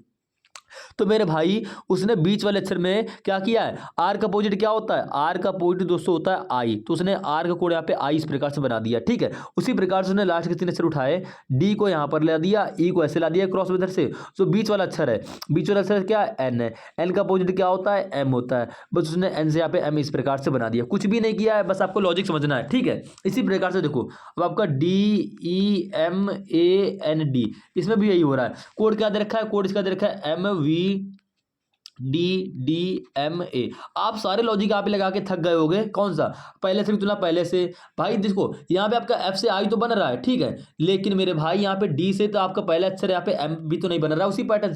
तो मेरे भाई उसने बीच वाले अक्षर में क्या किया है, आर का अपोजिट क्या होता है, आर का अपोजिट दोस्तों होता है आई, तो उसने आर का कोड यहाँ पे आई इस प्रकार से बना दिया, ठीक है। उसी प्रकार से उसने लास्ट के 3 अक्षर उठाए, डी को यहाँ पर ला दिया, ई को ऐसे ला दिया क्रॉस मेथड से, जो बीच वाला अक्षर है, बीच वाला अक्षर क्या है, एन है, एन का अपोजिट क्या होता है, एम होता है, बस उसने एन से यहाँ पे एम इस प्रकार से बना दिया, कुछ भी नहीं किया है, बस आपको लॉजिक समझना है, ठीक है। इसी प्रकार से देखो अब आपका DEMAND, इसमें भी यही हो रहा है, कोड क्या दे रखा है, कोड इसका दे रखा है MVDDMA। आप सारे लॉजिक आप लगा के थक गए होगे, कौन सा, पहले से की तुलना पहले से। भाई देखो यहाँ पे आपका F से I तो बन रहा है, ठीक है, लेकिन मेरे भाई यहाँ पे D से तो आपका पहला अक्षर यहाँ पे M भी तो नहीं बन रहा, उसी पैटर्न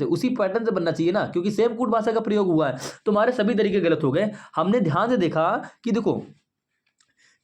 से बनना चाहिए ना, क्योंकि सेम कूट भाषा का प्रयोग हुआ है। तुम्हारे सभी तरीके गलत हो गए। हमने ध्यान से देखा कि देखो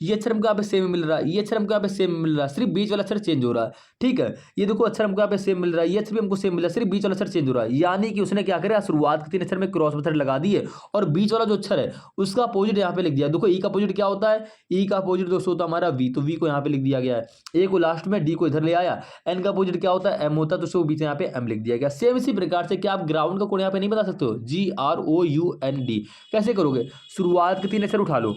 ये अक्षर हमको यहाँ पे सेम मिल रहा है, ये अक्षर हमको यहाँ पे सेम मिल रहा है, सिर्फ बीच वाला अक्षर चेंज हो रहा है, ठीक है। ये देखो अक्षर हमको यहाँ पे सेम मिल रहा है, ये अक्षर भी हमको सेम मिल रहा है, सिर्फ बीच वाला अक्षर चेंज हो रहा है, यानी कि उसने क्या करा, शुरुआत के 3 अक्षर में क्रॉस मेथड लगा दिए और बीच वाला जो अक्षर है उसका अपोजिट यहाँ पे लिख दिया। देखो ई का अपोजिट क्या होता है, ई का अपोजिट दोस्तों होता है हमारा वी, तो वी को यहाँ पे लिख दिया गया है, ए को लास्ट में, डी को इधर ले आया, एन का अपोजिट क्या होता है, एम होता है, तो उसको बीच में यहाँ पे एम लिख दिया गया। सेम इसी प्रकार से क्या आप ग्राउंड का कोड यहाँ पे नहीं बता सकते हो, GROUND, कैसे करोगे, शुरुआत के 3 अक्षर उठा लो,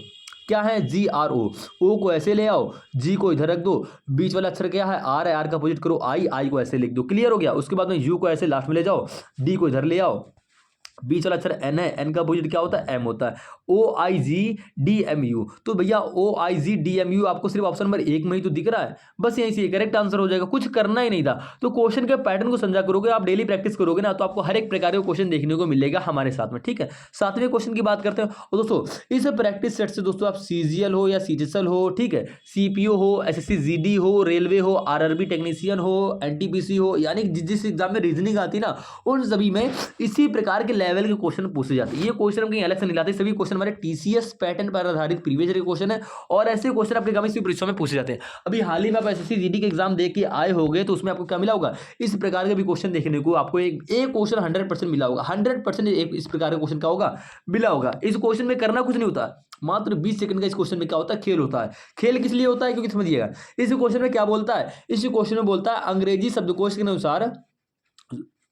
क्या है, GRO, ओ को ऐसे ले आओ, जी को इधर रख दो, बीच वाला अक्षर क्या है, आर है, आर का अपोजिट करो आई, आई को ऐसे लिख दो, क्लियर हो गया। उसके बाद में यू को ऐसे लास्ट में ले जाओ, डी को इधर ले आओ, बीच वाला अक्षर एन है, एन का अपोजिट क्या होता है, एम होता है, OIGDMU। तो भैया OIGDMU आपको सिर्फ ऑप्शन नंबर 1 में ही तो दिख रहा है, बस यहीं से करेक्ट आंसर हो जाएगा, कुछ करना ही नहीं था। तो क्वेश्चन के पैटर्न को समझा करोगे, आप डेली प्रैक्टिस करोगे ना, तो आपको हर एक प्रकार का क्वेश्चन देखने को मिलेगा हमारे साथ में, ठीक है। 7वें क्वेश्चन की बात करते हैं, और दोस्तों इस प्रैक्टिस सेट से दोस्तों आप CGL हो या CGSL हो, ठीक है, CPO हो, SSC GD हो, रेलवे हो, RRB टेक्नीशियन हो, NTPC हो, यानी जिस एग्जाम में रीजनिंग आती है ना, उन सभी में इसी प्रकार के लेवल के क्वेश्चन पूछे जाते हैं। ये क्वेश्चन हम कहीं अलग से नहीं लाते, सभी क्वेश्चन हमारे TCS पैटर्न पर आधारित प्रीवियस ईयर के क्वेश्चन है, और ऐसे क्वेश्चन आपके गवर्नमेंट परीक्षा में पूछे जाते हैं। अभी हाल ही में आप SSC GD के एग्जाम देख के आए होंगे, तो उसमें आपको क्या मिला होगा, इस प्रकार के भी क्वेश्चन देखने को आपको एक क्वेश्चन 100% मिला होगा, 100% एक इस प्रकार का क्वेश्चन क्या होगा, मिला होगा। इस क्वेश्चन में करना कुछ नहीं होता, मात्र 20 सेकंड का इस क्वेश्चन में क्या होता है, खेल होता है। खेल किस लिए होता है, क्योंकि समझिएगा इस क्वेश्चन में क्या बोलता है, इस क्वेश्चन में बोलता है अंग्रेजी शब्दकोश के अनुसार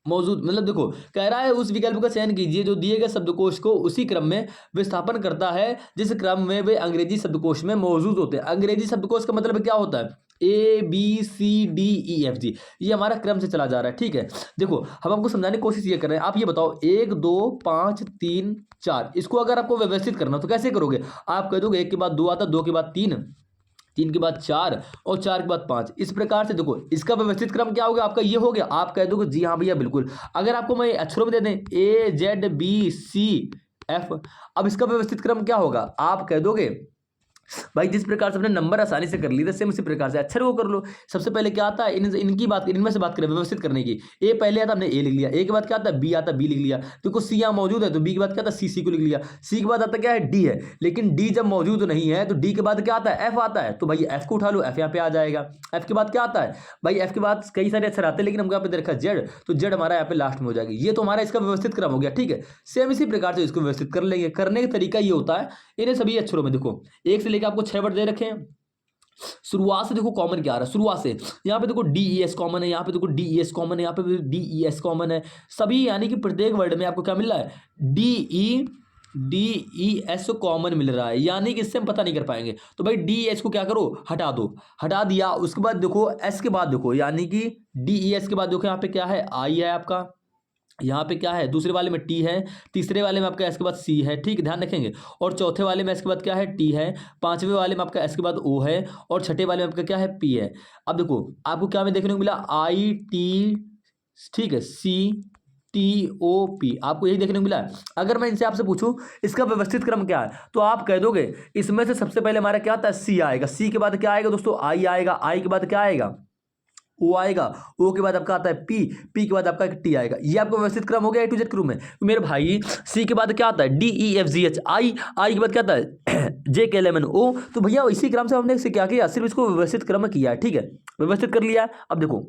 मौजूद, मतलब देखो कह रहा है उस विकल्प का चयन कीजिए जो दिए गए शब्दकोश को उसी क्रम में विस्थापन करता है जिस क्रम में वे अंग्रेजी शब्दकोश में मौजूद होते हैं। अंग्रेजी शब्दकोश का मतलब क्या होता है, ABCDEFG, ये हमारा क्रम से चला जा रहा है, ठीक है। देखो हम आपको समझाने की कोशिश ये कर रहे हैं, आप ये बताओ 1 2 5 3 4, इसको अगर आपको व्यवस्थित करना तो कैसे करोगे, आप कह दोगे 1 के बाद 2 आता, 2 के बाद 3, 3 के बाद 4 और 4 के बाद 5। इस प्रकार से देखो इसका व्यवस्थित क्रम क्या हो गया आपका, ये हो गया। आप कह दोगे जी हाँ भैया बिल्कुल। अगर आपको मैं अक्षरों में दे दें AZBCF, अब इसका व्यवस्थित क्रम क्या होगा, आप कह दोगे भाई जिस प्रकार से अपने नंबर आसानी से कर लिए थे सेम उसी प्रकार से अक्षर को कर लो। सबसे पहले क्या आता है, इनकी बात, इनमें से बात करें व्यवस्थित करने की। ए पहले आता, हमने ए लिख लिया। ए के बाद क्या आता है, बी आता, बी लिख लिया। देखो सी यहाँ मौजूद है तो बी के बाद क्या आता, सी को लिख लिया। सी के बाद आता क्या है, डी है। लेकिन डी जब मौजूद नहीं है तो डी के बाद क्या आता है, एफ आता है। तो भाई एफ को उठा लो, एफ यहाँ पे आ जाएगा। एफ के बाद क्या आता है भाई, एफ के बाद कई सारे अक्षर आते हैं लेकिन हमको यहाँ पे दे रखा है जेड, तो जेड हमारा यहाँ पे लास्ट में हो जाएगी। ये तो हमारा इसका व्यवस्थित क्रम हो गया, ठीक है। सेम इसी प्रकार से इसको व्यवस्थित कर लेंगे। करने का तरीका ये होता है, इन्हें सभी अक्षरों में देखो 1 से लेकर आपको 6 वर्ड दे रखे हैं। शुरुआत से देखो कॉमन क्या आ रहा है, शुरुआत से यहाँ पे देखो DES कॉमन है, यहाँ पे देखो DES कॉमन है, यहाँ पे DES कॉमन है सभी, यानी कि प्रत्येक वर्ड में आपको क्या मिल रहा है, DES कॉमन मिल रहा है, यानी कि इससे हम पता नहीं कर पाएंगे। तो भाई DES को क्या करो, हटा दो। हटा दिया, उसके बाद देखो S के बाद देखो, यानी कि DES के बाद देखो यहाँ पे क्या है, I है आपका, यहाँ पे क्या है, दूसरे वाले में टी है, तीसरे वाले में आपका एस के बाद सी है, ठीक, ध्यान रखेंगे। और चौथे वाले में एस के बाद क्या है, टी है। पांचवें वाले में आपका एस के बाद ओ है। और छठे वाले में आपका क्या है, पी है। अब देखो आपको क्या में देखने को मिला, आई टी, ठीक है, CTOP, आपको यही देखने को मिला है। अगर मैं इनसे आपसे पूछूं इसका व्यवस्थित क्रम क्या है, तो आप कह दोगे इसमें से सबसे पहले हमारा क्या आता है, सी आएगा। सी के बाद क्या आएगा दोस्तों, आई आएगा। आई के बाद क्या आएगा, ओ आएगा। ओ के बाद आपका आता है पी। पी के बाद आपका टी आएगा। ये आपका व्यवस्थित क्रम हो गया A to Z क्रम में। मेरे भाई सी के बाद क्या आता है, DEFGH। आई के बाद क्या आता है, JKLMNO। तो भैया इसी क्रम से हमने क्या किया, सिर्फ इसको व्यवस्थित क्रम में किया है, ठीक है, व्यवस्थित कर लिया। अब देखो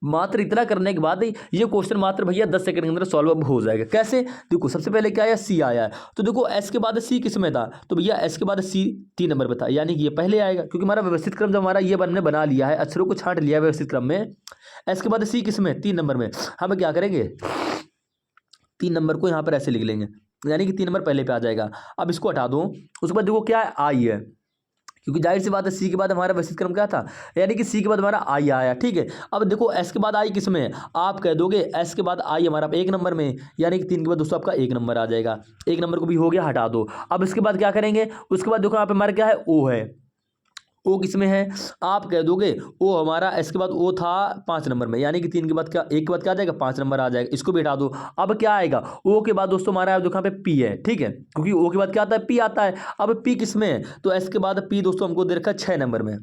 मात्र इतना करने के बाद ये क्वेश्चन मात्र भैया 10 सेकंड के अंदर सॉल्व अब हो जाएगा। कैसे, देखो सबसे पहले क्या आया, सी आया है। तो देखो एस के बाद सी किस में था, तो भैया एस के बाद सी 3 नंबर पे था, यानी कि ये पहले आएगा, क्योंकि हमारा व्यवस्थित क्रम जब हमारा ये हमने बना लिया है, अक्षरों को छांट लिया है व्यवस्थित क्रम में। एस के बाद सी किस में, 3 नंबर में। हम क्या करेंगे, 3 नंबर को यहाँ पर ऐसे लिख लेंगे, यानी कि 3 नंबर पहले पे आ जाएगा। अब इसको हटा दो, उसके बाद देखो क्या है, आई है, क्योंकि जाहिर सी बात है सी के बाद हमारा व्यवस्थित क्रम क्या था, यानी कि सी के बाद हमारा आई आया, ठीक है। अब देखो एस के बाद आई किस में, आप कह दोगे एस के बाद आई हमारा 1 नंबर में, यानी कि 3 के बाद दोस्तों आपका 1 नंबर आ जाएगा। 1 नंबर को भी हो गया, हटा दो। अब इसके बाद क्या करेंगे, उसके बाद देखो यहाँ पे हमारा क्या है, ओ है। ओ किस में है, आप कह दोगे ओ हमारा एस के बाद ओ था 5 नंबर में, यानी कि 3 के बाद क्या, 1 के बाद क्या आ जाएगा, 5 नंबर आ जाएगा। इसको भी हटा दो। अब क्या आएगा, ओ के बाद दोस्तों हमारा देखो यहाँ पे पी है, ठीक है, क्योंकि ओ के बाद क्या आता है, पी आता है। अब पी किस में है, तो एस के बाद पी दोस्तों हमको दे रखा है 6 नंबर में।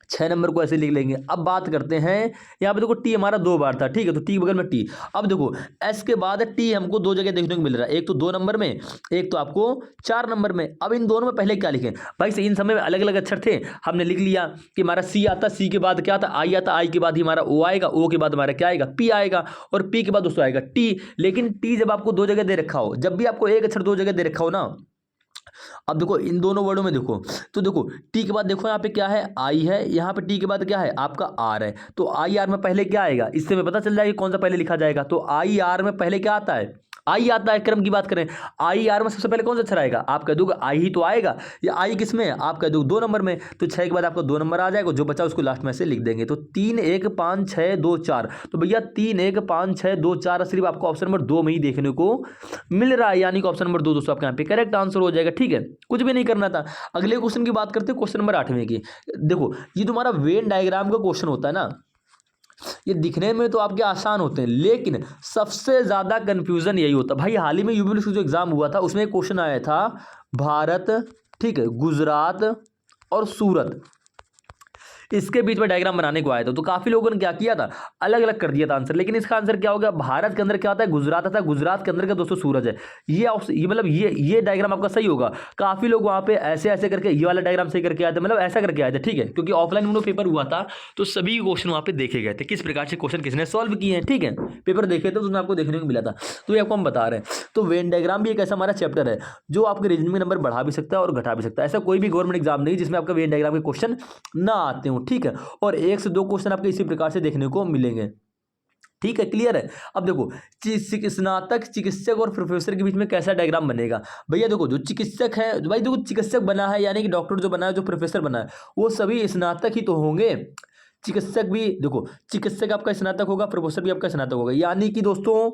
6 नंबर को ऐसे लिख लेंगे। अब बात करते हैं यहाँ पे देखो टी हमारा 2 बार था, ठीक है, तो टी बगल में टी। अब देखो एस के बाद टी हमको 2 जगह देखने को मिल रहा है, एक तो 2 नंबर में, एक तो आपको 4 नंबर में। अब इन दोनों में पहले क्या लिखें भाई, इन समय में अलग अलग अक्षर थे, हमने लिख लिया कि हमारा सी आता, सी के बाद क्या आता, आई आता, आई के बाद ही हमारा ओ आएगा, ओ के बाद हमारा क्या आएगा, पी आएगा, और पी के बाद दोस्तों आएगा टी। लेकिन टी जब आपको 2 जगह दे रखा हो, जब भी आपको एक अक्षर 2 जगह दे रखा हो ना, अब देखो इन दोनों वर्डों में देखो, तो देखो टी के बाद देखो यहाँ पे क्या है, आई है, यहाँ पे टी के बाद क्या है आपका आर है। तो आई आर में पहले क्या आएगा, इससे हमें पता चल जाएगा कौन सा पहले लिखा जाएगा। तो आई आर में पहले क्या आता है, आई आता है। क्रम की बात करें, आई आर में सबसे पहले कौन सा अक्षर आएगा, आप कह दोगे आई ही तो आएगा। या आई किस में है, आप कह दोगे 2 नंबर में। तो 6 के बाद आपका 2 नंबर आ जाएगा, जो बचा उसको लास्ट में से लिख देंगे। तो 3 1 5 6 2 4। तो भैया 3 1 5 6 2 4 सिर्फ आपको ऑप्शन नंबर 2 में ही देखने को मिल रहा है, यानी कि ऑप्शन नंबर 2 दोस्तों आपके यहाँ पे करेक्ट आंसर हो जाएगा, ठीक है, कुछ भी नहीं करना था। अगले क्वेश्चन की बात करते हैं, क्वेश्चन नंबर 8वें की। देखो ये तुम्हारा वेन डायग्राम का क्वेश्चन होता है ना, ये दिखने में तो आपके आसान होते हैं, लेकिन सबसे ज्यादा कंफ्यूजन यही होता है भाई। हाल ही में यूपी पुलिस का जो एग्जाम हुआ था उसमें एक क्वेश्चन आया था, भारत, ठीक है, गुजरात और सूरत, इसके बीच में डायग्राम बनाने को आया था। तो काफी लोगों ने क्या किया था, अलग अलग कर दिया था आंसर। लेकिन इसका आंसर क्या हो गया, भारत के अंदर क्या आता है, गुजरात आता है, गुजरात के अंदर क्या दोस्तों सूरज है। ये मतलब ये डायग्राम आपका सही होगा। काफी लोग वहां पे ऐसे ऐसे करके ये वाला डायग्राम सही करके आए थे, मतलब ऐसा करके आए थे, ठीक है, क्योंकि ऑफलाइन उन्होंने पेपर हुआ था तो सभी क्वेश्चन वहां पे देखे गए थे, किस प्रकार से क्वेश्चन किसने सॉल्व किए हैं, ठीक है, पेपर देखे थे तो उसमें आपको देखने को मिला था। तो ये आपको हम बता रहे हैं। तो वेन डायग्राम भी एक ऐसा हमारा चैप्टर है जो आपके रीजनिंग में नंबर बढ़ा भी सकता है और घटा भी सकता है। ऐसा कोई भी गवर्नमेंट एग्जाम नहीं जिसमें आपका वेन डायग्राम के क्वेश्चन ना आते हो, ठीक है। और 1 से 2 क्वेश्चन आपके इसी प्रकार से देखने को मिलेंगे, ठीक है, क्लियर है। अब देखो स्नातक, चिकित्सक और प्रोफेसर के बीच में कैसा डायग्राम बनेगा। भैया देखो जो चिकित्सक है भाई, देखो चिकित्सक बना है यानी कि डॉक्टर जो बना है, जो प्रोफेसर बना है वो सभी स्नातक ही तो होंगे। चिकित्सक भी देखो, चिकित्सक आपका स्नातक होगा, प्रोफेसर भी आपका स्नातक होगा, यानी कि दोस्तों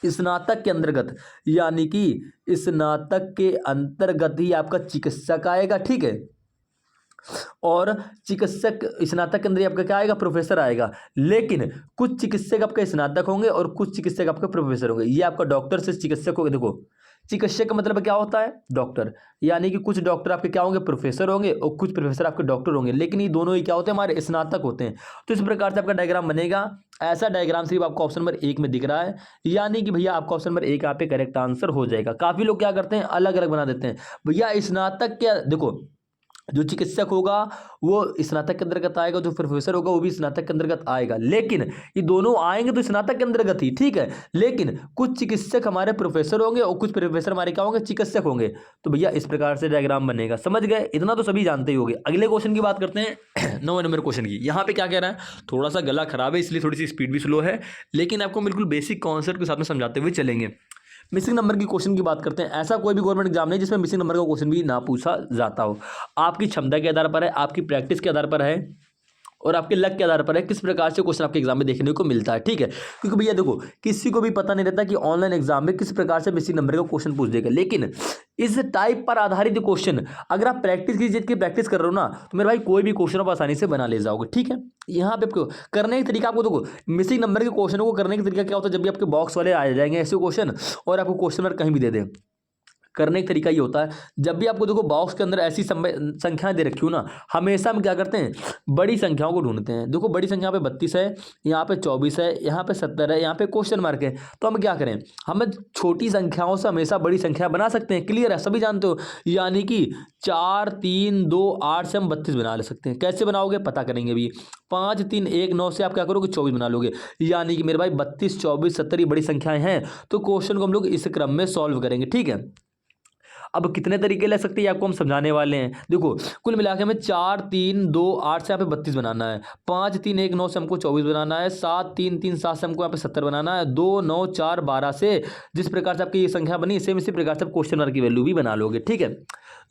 स्नातक के अंतर्गत, यानी कि स्नातक के अंतर्गत ही आपका चिकित्सक आएगा, ठीक है। और चिकित्सक स्नातक के अंदर ही आपका क्या आएगा, प्रोफेसर आएगा। लेकिन कुछ चिकित्सक आपके स्नातक होंगे और कुछ चिकित्सक आपके प्रोफेसर होंगे। ये आपका डॉक्टर से चिकित्सक होंगे। देखो चिकित्सक का मतलब क्या होता है, डॉक्टर, यानी कि कुछ डॉक्टर आपके क्या होंगे, प्रोफेसर होंगे और कुछ प्रोफेसर आपके डॉक्टर होंगे, लेकिन ये दोनों ही क्या होते हैं, हमारे स्नातक होते हैं। तो इस प्रकार से आपका डायग्राम बनेगा। ऐसा डायग्राम सिर्फ आपको ऑप्शन नंबर 1 में दिख रहा है, यानी कि भैया आपका ऑप्शन नंबर 1 यहाँ पे करेक्ट आंसर हो जाएगा। काफी लोग क्या करते हैं, अलग अलग बना देते हैं। भैया स्नातक क्या, देखो जो चिकित्सक होगा वो स्नातक के अंतर्गत आएगा, जो प्रोफेसर होगा वो भी स्नातक के अंतर्गत आएगा, लेकिन ये दोनों आएंगे तो स्नातक के अंतर्गत ही, ठीक है। लेकिन कुछ चिकित्सक हमारे प्रोफेसर होंगे और कुछ प्रोफेसर हमारे क्या होंगे, चिकित्सक होंगे। तो भैया इस प्रकार से डायग्राम बनेगा, समझ गए, इतना तो सभी जानते ही होंगे। अगले क्वेश्चन की बात करते हैं 9 नंबर क्वेश्चन की। यहाँ पे क्या कह रहा है, थोड़ा सा गला खराब है इसलिए थोड़ी सी स्पीड भी स्लो है, लेकिन आपको बिल्कुल बेसिक कॉन्सेप्ट के साथ में समझाते हुए चलेंगे। मिसिंग नंबर की क्वेश्चन की बात करते हैं। ऐसा कोई भी गवर्नमेंट एग्जाम नहीं जिसमें मिसिंग नंबर का क्वेश्चन भी ना पूछा जाता हो। आपकी क्षमता के आधार पर है, आपकी प्रैक्टिस के आधार पर है और आपके लक के आधार पर है किस प्रकार से क्वेश्चन आपके एग्जाम में देखने को मिलता है, ठीक है। क्योंकि भैया देखो किसी को भी पता नहीं रहता कि ऑनलाइन एग्जाम में किस प्रकार से मिसिंग नंबर का क्वेश्चन पूछ देगा, लेकिन इस टाइप पर आधारित क्वेश्चन अगर आप प्रैक्टिस की प्रैक्टिस कर रहे हो ना, तो मेरे भाई कोई भी क्वेश्चन आप आसानी से बना ले जाओगे, ठीक है। यहाँ पे आपको करने का तरीका, आपको देखो मिसिंग नंबर के क्वेश्चन को करने का तरीका क्या होता है, जब भी आपके बॉक्स वाले आ जाएंगे ऐसे क्वेश्चन और आपको क्वेश्चन नंबर कहीं भी दे दें, करने का तरीका ये होता है, जब भी आपको देखो बॉक्स के अंदर ऐसी संख्याएं दे रखी हो ना, हमेशा हम क्या करते हैं, बड़ी संख्याओं को ढूंढते हैं। देखो बड़ी संख्या पे 32 है, यहाँ पे 24 है, यहाँ पे 70 है, यहाँ पे क्वेश्चन मार्क है, तो हम क्या करें, हम छोटी संख्याओं से हमेशा बड़ी संख्या बना सकते हैं, क्लियर है, सभी जानते हो। यानी कि 4 3 2 8 से हम 32 बना ले सकते हैं। कैसे बनाओगे पता करेंगे अभी। 5 3 1 9 से आप क्या करोगे, 24 बना लोगे। यानी कि मेरे भाई 32 24 70 ये बड़ी संख्याएं हैं, तो क्वेश्चन को हम लोग इस क्रम में सॉल्व करेंगे, ठीक है। अब कितने तरीके ले सकते हैं आपको हम समझाने वाले हैं। देखो कुल मिला के हमें 4 3 2 8 से यहाँ पे 32 बनाना है, 5 3 1 9 से हमको 24 बनाना है, 7 3 3 7 से हमको यहाँ पे 70 बनाना है, 2 9 4 12 से जिस प्रकार से आपकी ये संख्या बनी सेम इसी प्रकार से आप क्वेश्चन मार्क की वैल्यू भी बना लोगे, ठीक है।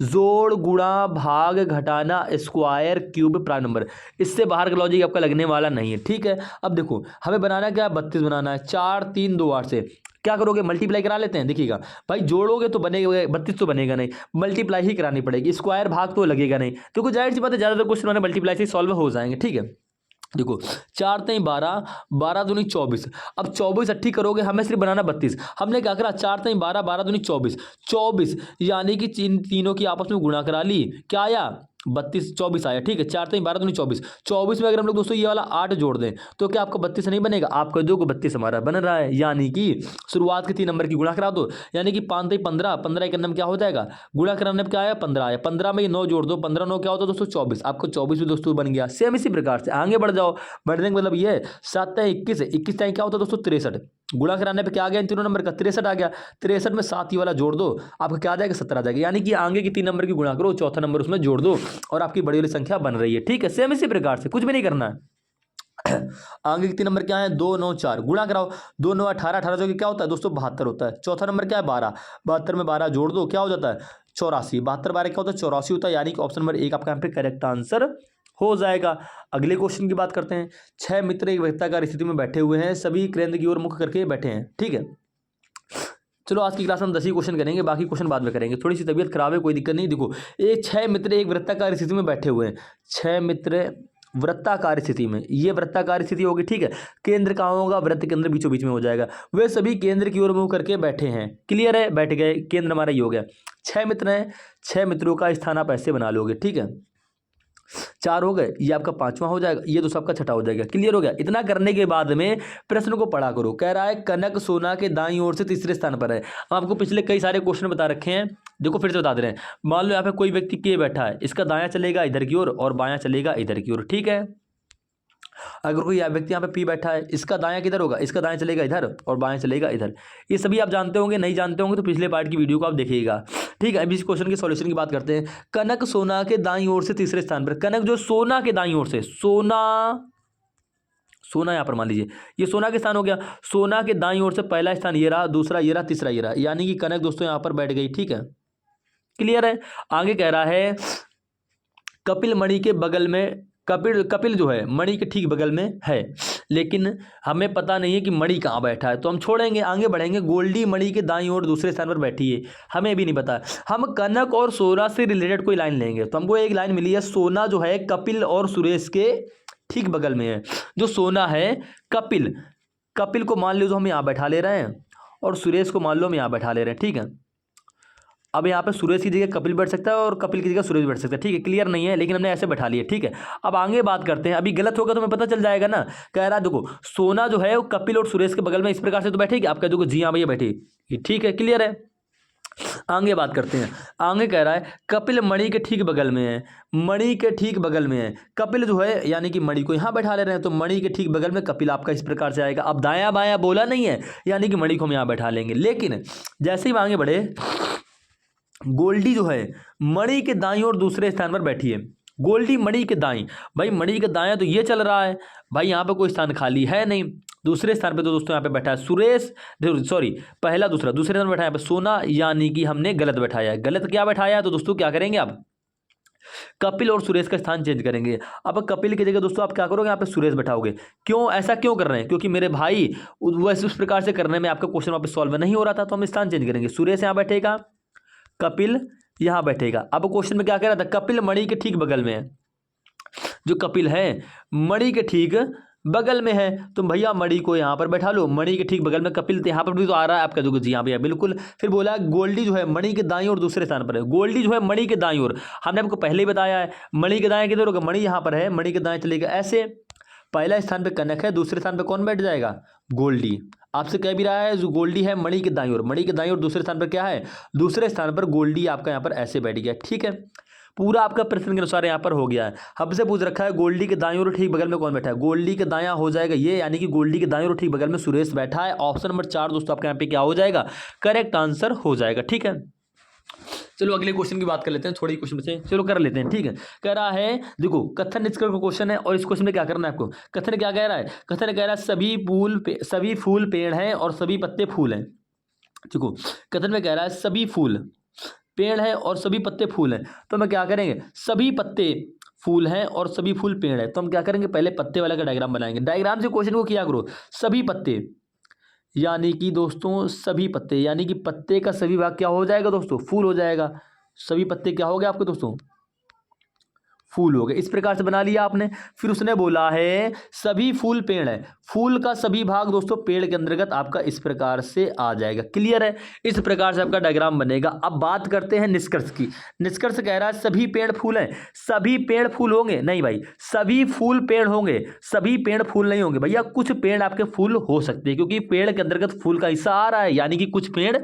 जोड़ गुणा भाग घटाना स्क्वायर क्यूब प्राइम नंबर, इससे बाहर का लॉजिक आपका लगने वाला नहीं है, ठीक है। अब देखो हमें बनाना क्या है, 32 बनाना है। 4 3 2 8 से क्या करोगे, मल्टीप्लाई करा लेते हैं। देखिएगा भाई जोड़ोगे तो बनेगा 32 तो बनेगा नहीं, मल्टीप्लाई ही करानी पड़ेगी, स्क्वायर भाग तो लगेगा नहीं। देखो जाहिर सी बात है ज़्यादातर क्वेश्चन हमारे मल्टीप्लाई से सॉल्व हो जाएंगे, ठीक है। देखो 4 3 12 12 दूनी 24, अब 24 अट्ठी करोगे, हमें सिर्फ बनाना 32। हमने क्या करा, 4 3 12 12 दूनी 24 24, यानी कि तीनों की आपस में गुणा करा ली, क्या आया 32 24 आया, ठीक है। 4 3 12 दूनी 24 24 में अगर हम लोग दोस्तों ये वाला 8 जोड़ दें तो क्या आपका 32 नहीं बनेगा, आपका जो 32 हमारा बन रहा है। यानी कि शुरुआत के 3 नंबर की गुणा करा दो, यानी कि 5 3 15 15 एक नंबर क्या हो जाएगा, गुणा कराने में क्या आया 15 आया, 15 में ये 9 जोड़ दो, 15 9 क्या होता है दोस्तों 24, आपको 24 भी दोस्तों बन गया। सेम इसी प्रकार से आगे बढ़ जाओ, बढ़ने का मतलब ये 7 21 21 टाइम क्या होता है दोस्तों 63, गुणा कराने पे क्या आ गया इन तीनों नंबर का 63 आ गया, 63 में 7 ही वाला जोड़ दो, आपका क्या आ जाएगा 17 आ जाएगा। यानी कि आगे की 3 नंबर की गुणा करो, चौथा नंबर उसमें जोड़ दो और आपकी बड़ी वाली संख्या बन रही है, ठीक है। सेम इसी प्रकार से कुछ भी नहीं करना है। आगे के 3 नंबर क्या है, 2 9 4 गुणा कराओ, 2 9 18 18 जो कि क्या होता है दोस्तों 72 होता है। चौथा नंबर क्या है 12, 72 में 12 जोड़ दो क्या हो जाता है 84, 72 12 क्या होता है 84 होता है। यानी कि ऑप्शन नंबर 1 आपका यहाँ पे करेक्ट आंसर हो जाएगा। अगले क्वेश्चन की बात करते हैं। 6 मित्र एक वृत्ताकार स्थिति में बैठे हुए हैं, सभी केंद्र की ओर मुख करके बैठे हैं, ठीक है। चलो आज की क्लास में हम 10 ही क्वेश्चन करेंगे, बाकी क्वेश्चन बाद में करेंगे। थोड़ी सी तबीयत खराब है, कोई दिक्कत नहीं। देखो ये 6 मित्र एक वृत्ताकार स्थिति में बैठे हुए हैं, 6 मित्र वृत्ताकार स्थिति में, ये वृत्ताकार स्थिति होगी, ठीक है। केंद्र कहाँ होगा, वृत्त के अंदर बीचों बीच में हो जाएगा। वे सभी केंद्र की ओर मुंह करके बैठे हैं, क्लियर है, बैठ गए, केंद्र हमारा ये हो गया। 6 मित्र हैं, 6 मित्रों का स्थान आप ऐसे बना लोगे, ठीक है। 4 हो गए, ये आपका 5वां हो जाएगा, ये दोस्तों आपका 6ठा हो जाएगा, क्लियर हो गया। इतना करने के बाद में प्रश्न को पढ़ा करो। कह रहा है कनक सोना के दाईं ओर से तीसरे स्थान पर है। हम आपको पिछले कई सारे क्वेश्चन बता रखे हैं, देखो फिर से बता दे रहे हैं। मान लो यहाँ पे कोई व्यक्ति के बैठा है, इसका दायां चलेगा इधर की ओर और बायां चलेगा इधर की ओर, ठीक है। अगर कोई व्यक्ति यहाँ पे पी बैठा है, इसका दायां किधर होगा, इसका दायां चलेगा इधर और बायां चलेगा इधर। ये सभी आप जानते होंगे, नहीं जानते होंगे तो पिछले पार्ट की वीडियो को आप देखिएगा, ठीक है। अभी इस क्वेश्चन के सॉल्यूशन की बात करते हैं। कनक सोना के दाईं ओर से तीसरे स्थान पर, कनक जो सोना के दाईं ओर से, सोना यहाँ पर मान लीजिए ये सोना के स्थान हो गया, सोना के दाईं ओर से पहला स्थान ये रहा, दूसरा ये रहा, तीसरा ये रहा, यानी कि कनक दोस्तों यहाँ पर बैठ गई, ठीक है, क्लियर है। आगे कह रहा है कपिल मणि के बगल में, कपिल जो है मणि के ठीक बगल में है, लेकिन हमें पता नहीं है कि मणि कहाँ बैठा है, तो हम छोड़ेंगे, आगे बढ़ेंगे। गोल्डी मणि के दाईं ओर दूसरे स्थान पर बैठी है, हमें भी नहीं पता। हम कनक और सोना से रिलेटेड कोई लाइन लेंगे, तो हमको एक लाइन मिली है, सोना जो है कपिल और सुरेश के ठीक बगल में है। जो सोना है कपिल, कपिल को मान लो जो हम यहाँ बैठा ले रहे हैं, और सुरेश को मान लो हम यहाँ बैठा ले रहे हैं, ठीक है। अब यहाँ पे सुरेश की जगह कपिल बैठ सकता है और कपिल की जगह सुरेश बैठ सकता है, ठीक है। क्लियर नहीं है, लेकिन हमने ऐसे बैठा लिया, ठीक है। अब आगे बात करते हैं, अभी गलत होगा तो हमें पता चल जाएगा ना। कह रहा देखो सोना जो है वो कपिल और सुरेश के बगल में इस प्रकार से तो बैठेगी, आप कह दो जी हाँ भैया बैठी, ठीक है, क्लियर है। आगे बात करते हैं, आगे कह रहा है कपिल मणि के ठीक बगल में है, मणि के ठीक बगल में है। कपिल जो है यानी कि मणि को यहाँ बैठा ले रहे हैं, तो मणि के ठीक बगल में कपिल आपका इस प्रकार से आएगा। अब दायां बायां बोला नहीं है, यानी कि मणि को हम यहाँ बैठा लेंगे। लेकिन जैसे ही आगे बढ़े, गोल्डी जो है मणि के दाईं और दूसरे स्थान पर बैठी है। गोल्डी मणि के दाईं, भाई मणि के दायां तो ये चल रहा है, भाई यहाँ पे कोई स्थान खाली है नहीं। दूसरे स्थान पे तो दोस्तों यहाँ पे बैठा है सुरेश, सॉरी पहला दूसरा, दूसरे स्थान पर बैठा है यहाँ पे सोना, यानी कि हमने गलत बैठाया है। गलत क्या बैठाया है, तो दोस्तों क्या करेंगे आप, कपिल और सुरेश का स्थान चेंज करेंगे। अब कपिल की जगह दोस्तों आप क्या करोगे, यहाँ पे सुरेश बैठाओगे। क्यों, ऐसा क्यों कर रहे हैं, क्योंकि मेरे भाई वैसे उस प्रकार से करने में आपका क्वेश्चन वहाँ पे सॉल्व नहीं हो रहा था, तो हम स्थान चेंज करेंगे। सुरेश यहाँ बैठेगा, कपिल यहाँ बैठेगा। अब क्वेश्चन में क्या कह रहा था, कपिल मणि के ठीक बगल में है। जो कपिल है मणि के ठीक बगल में है, तो भैया मणि को यहाँ पर बैठा लो, मणि के ठीक बगल में कपिल, तो यहाँ पर भी तो आ रहा है, आप कह दोगे जी हाँ भैया बिल्कुल। फिर बोला गोल्डी जो है मणि के दाईं और दूसरे स्थान पर है। गोल्डी जो है मणि के दाईं ओर, हमने आपको पहले ही बताया है, मणि के दाएं किधर होगा, मणि यहाँ पर है, मणि के दाएं चलेगा ऐसे। पहला स्थान पे कनक है, दूसरे स्थान पे कौन बैठ जाएगा, गोल्डी। आपसे कह भी रहा है जो गोल्डी है मणि के दाईं ओर, मणि के दाईं ओर दूसरे स्थान पर क्या है, दूसरे स्थान पर गोल्डी आपका यहाँ पर ऐसे बैठ गया, ठीक है। पूरा आपका प्रश्न के अनुसार यहाँ पर हो गया है। हमसे पूछ रखा है गोल्डी के दाईं ओर ठीक बगल में कौन बैठा है, गोल्डी के दायां हो जाएगा ये, यानी कि गोल्डी के दाईं ओर ठीक बगल में सुरेश बैठा है। ऑप्शन नंबर 4 दोस्तों आपके यहाँ पे क्या हो जाएगा, करेक्ट आंसर हो जाएगा, ठीक है। चलो अगले क्वेश्चन की बात कर लेते हैं, थोड़ी क्वेश्चन बचे, चलो कर लेते हैं, ठीक है। कह रहा है देखो कथन निष्कर्ष का क्वेश्चन है, और इस क्वेश्चन में क्या करना है आपको, कथन क्या कह रहा है, कथन कह रहा है सभी फूल पेड़ हैं और सभी पत्ते फूल हैं। देखो कथन में कह रहा है सभी फूल पेड़ है और सभी पत्ते फूल हैं, तो हम क्या करेंगे, सभी पत्ते फूल हैं और सभी फूल पेड़ है, तो हम क्या करेंगे, पहले पत्ते वाला का डायग्राम बनाएंगे। डायग्राम से क्वेश्चन को किया करो, सभी पत्ते यानी कि दोस्तों सभी पत्ते, यानी कि पत्ते का सभी भाग क्या हो जाएगा दोस्तों, फूल हो जाएगा। सभी पत्ते क्या हो गए आपके दोस्तों, फूल हो गए। इस प्रकार से बना लिया आपने। फिर उसने बोला है सभी फूल पेड़ है, फूल का सभी भाग दोस्तों पेड़ के अंतर्गत आपका इस प्रकार से आ जाएगा, क्लियर है। इस प्रकार से आपका डायग्राम बनेगा। अब बात करते हैं निष्कर्ष की। निष्कर्ष कह रहा है सभी पेड़ फूल हैं, सभी पेड़ फूल होंगे, नहीं भाई सभी फूल पेड़ होंगे, सभी पेड़ फूल नहीं होंगे भैया, कुछ पेड़ आपके फूल हो सकते हैं, क्योंकि पेड़ के अंतर्गत फूल का हिस्सा आ रहा है, यानी कि कुछ पेड़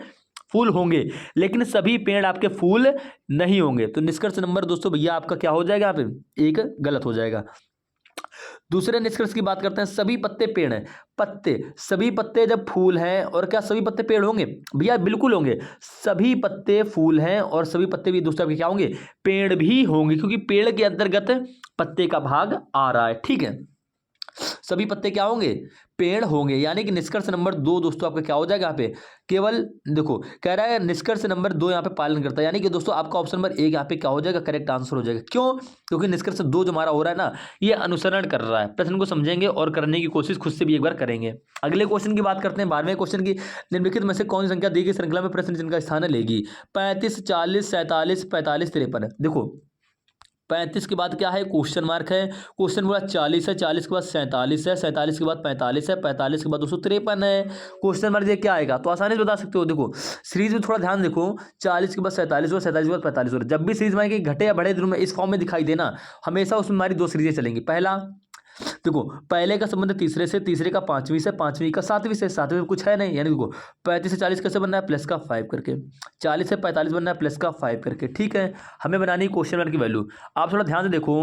फूल होंगे, लेकिन सभी पेड़ आपके फूल नहीं होंगे। तो निष्कर्ष नंबर दोस्तों भैया आपका क्या हो जाएगा, यहाँ पे एक गलत हो जाएगा। दूसरे निष्कर्ष की बात करते हैं, सभी पत्ते पेड़ हैं, पत्ते सभी पत्ते जब फूल हैं, और क्या सभी पत्ते पेड़ होंगे, भैया बिल्कुल होंगे। सभी पत्ते फूल हैं और सभी पत्ते भी दोस्तों आपके क्या होंगे, पेड़ भी होंगे, क्योंकि पेड़ के अंतर्गत पत्ते का भाग आ रहा है, ठीक है। सभी पत्ते क्या होंगे, पेड़ होंगे, यानी कि निष्कर्ष नंबर 2 दोस्तों आपका क्या हो जाएगा यहाँ पे, केवल देखो कह रहा है निष्कर्ष नंबर 2 यहाँ पे पालन करता है, यानी कि दोस्तों आपका ऑप्शन नंबर 1 यहाँ पे क्या हो जाएगा, करेक्ट आंसर हो जाएगा। क्यों, क्योंकि निष्कर्ष 2 जो हमारा हो रहा है ना, ये अनुसरण कर रहा है, प्रश्न को समझेंगे और करने की कोशिश खुद से भी एक बार करेंगे। अगले क्वेश्चन की बात करते हैं, 12वें क्वेश्चन की। निम्नलिखित में से कौन सी संख्या दी गई श्रृंखला में प्रश्न जिनका स्थान लेगी, 35, 40, 47, 45, 53। देखो 35 के बाद क्या है, क्वेश्चन मार्क है, क्वेश्चन के बाद 40 है, 40 के बाद 47 है, 47 के बाद 45 है, 45 के बाद 253 है, क्वेश्चन मार्क ये क्या आएगा, तो आसानी से बता सकते हो। देखो सीरीज में थोड़ा ध्यान देखो, 40 के बाद 47 और 47 के बाद 45 और जब भी सीरीज में आएगी घटे या बढ़े दिनों में इस फॉर्म में दिखाई देना, हमेशा उसमें हमारी 2 सीरीजें चलेंगी। पहला देखो पहले का संबंध तीसरे से, तीसरे का 5वीं से, 5वीं का 7वीं से, 7वीं में कुछ है नहीं, यानी देखो 35 से 40 कैसे बनना है, प्लस का 5 करके, 40 से 45 बनना है प्लस का 5 करके, ठीक है। हमें बनानी है क्वेश्चन मार्क की वैल्यू। आप थोड़ा ध्यान से देखो,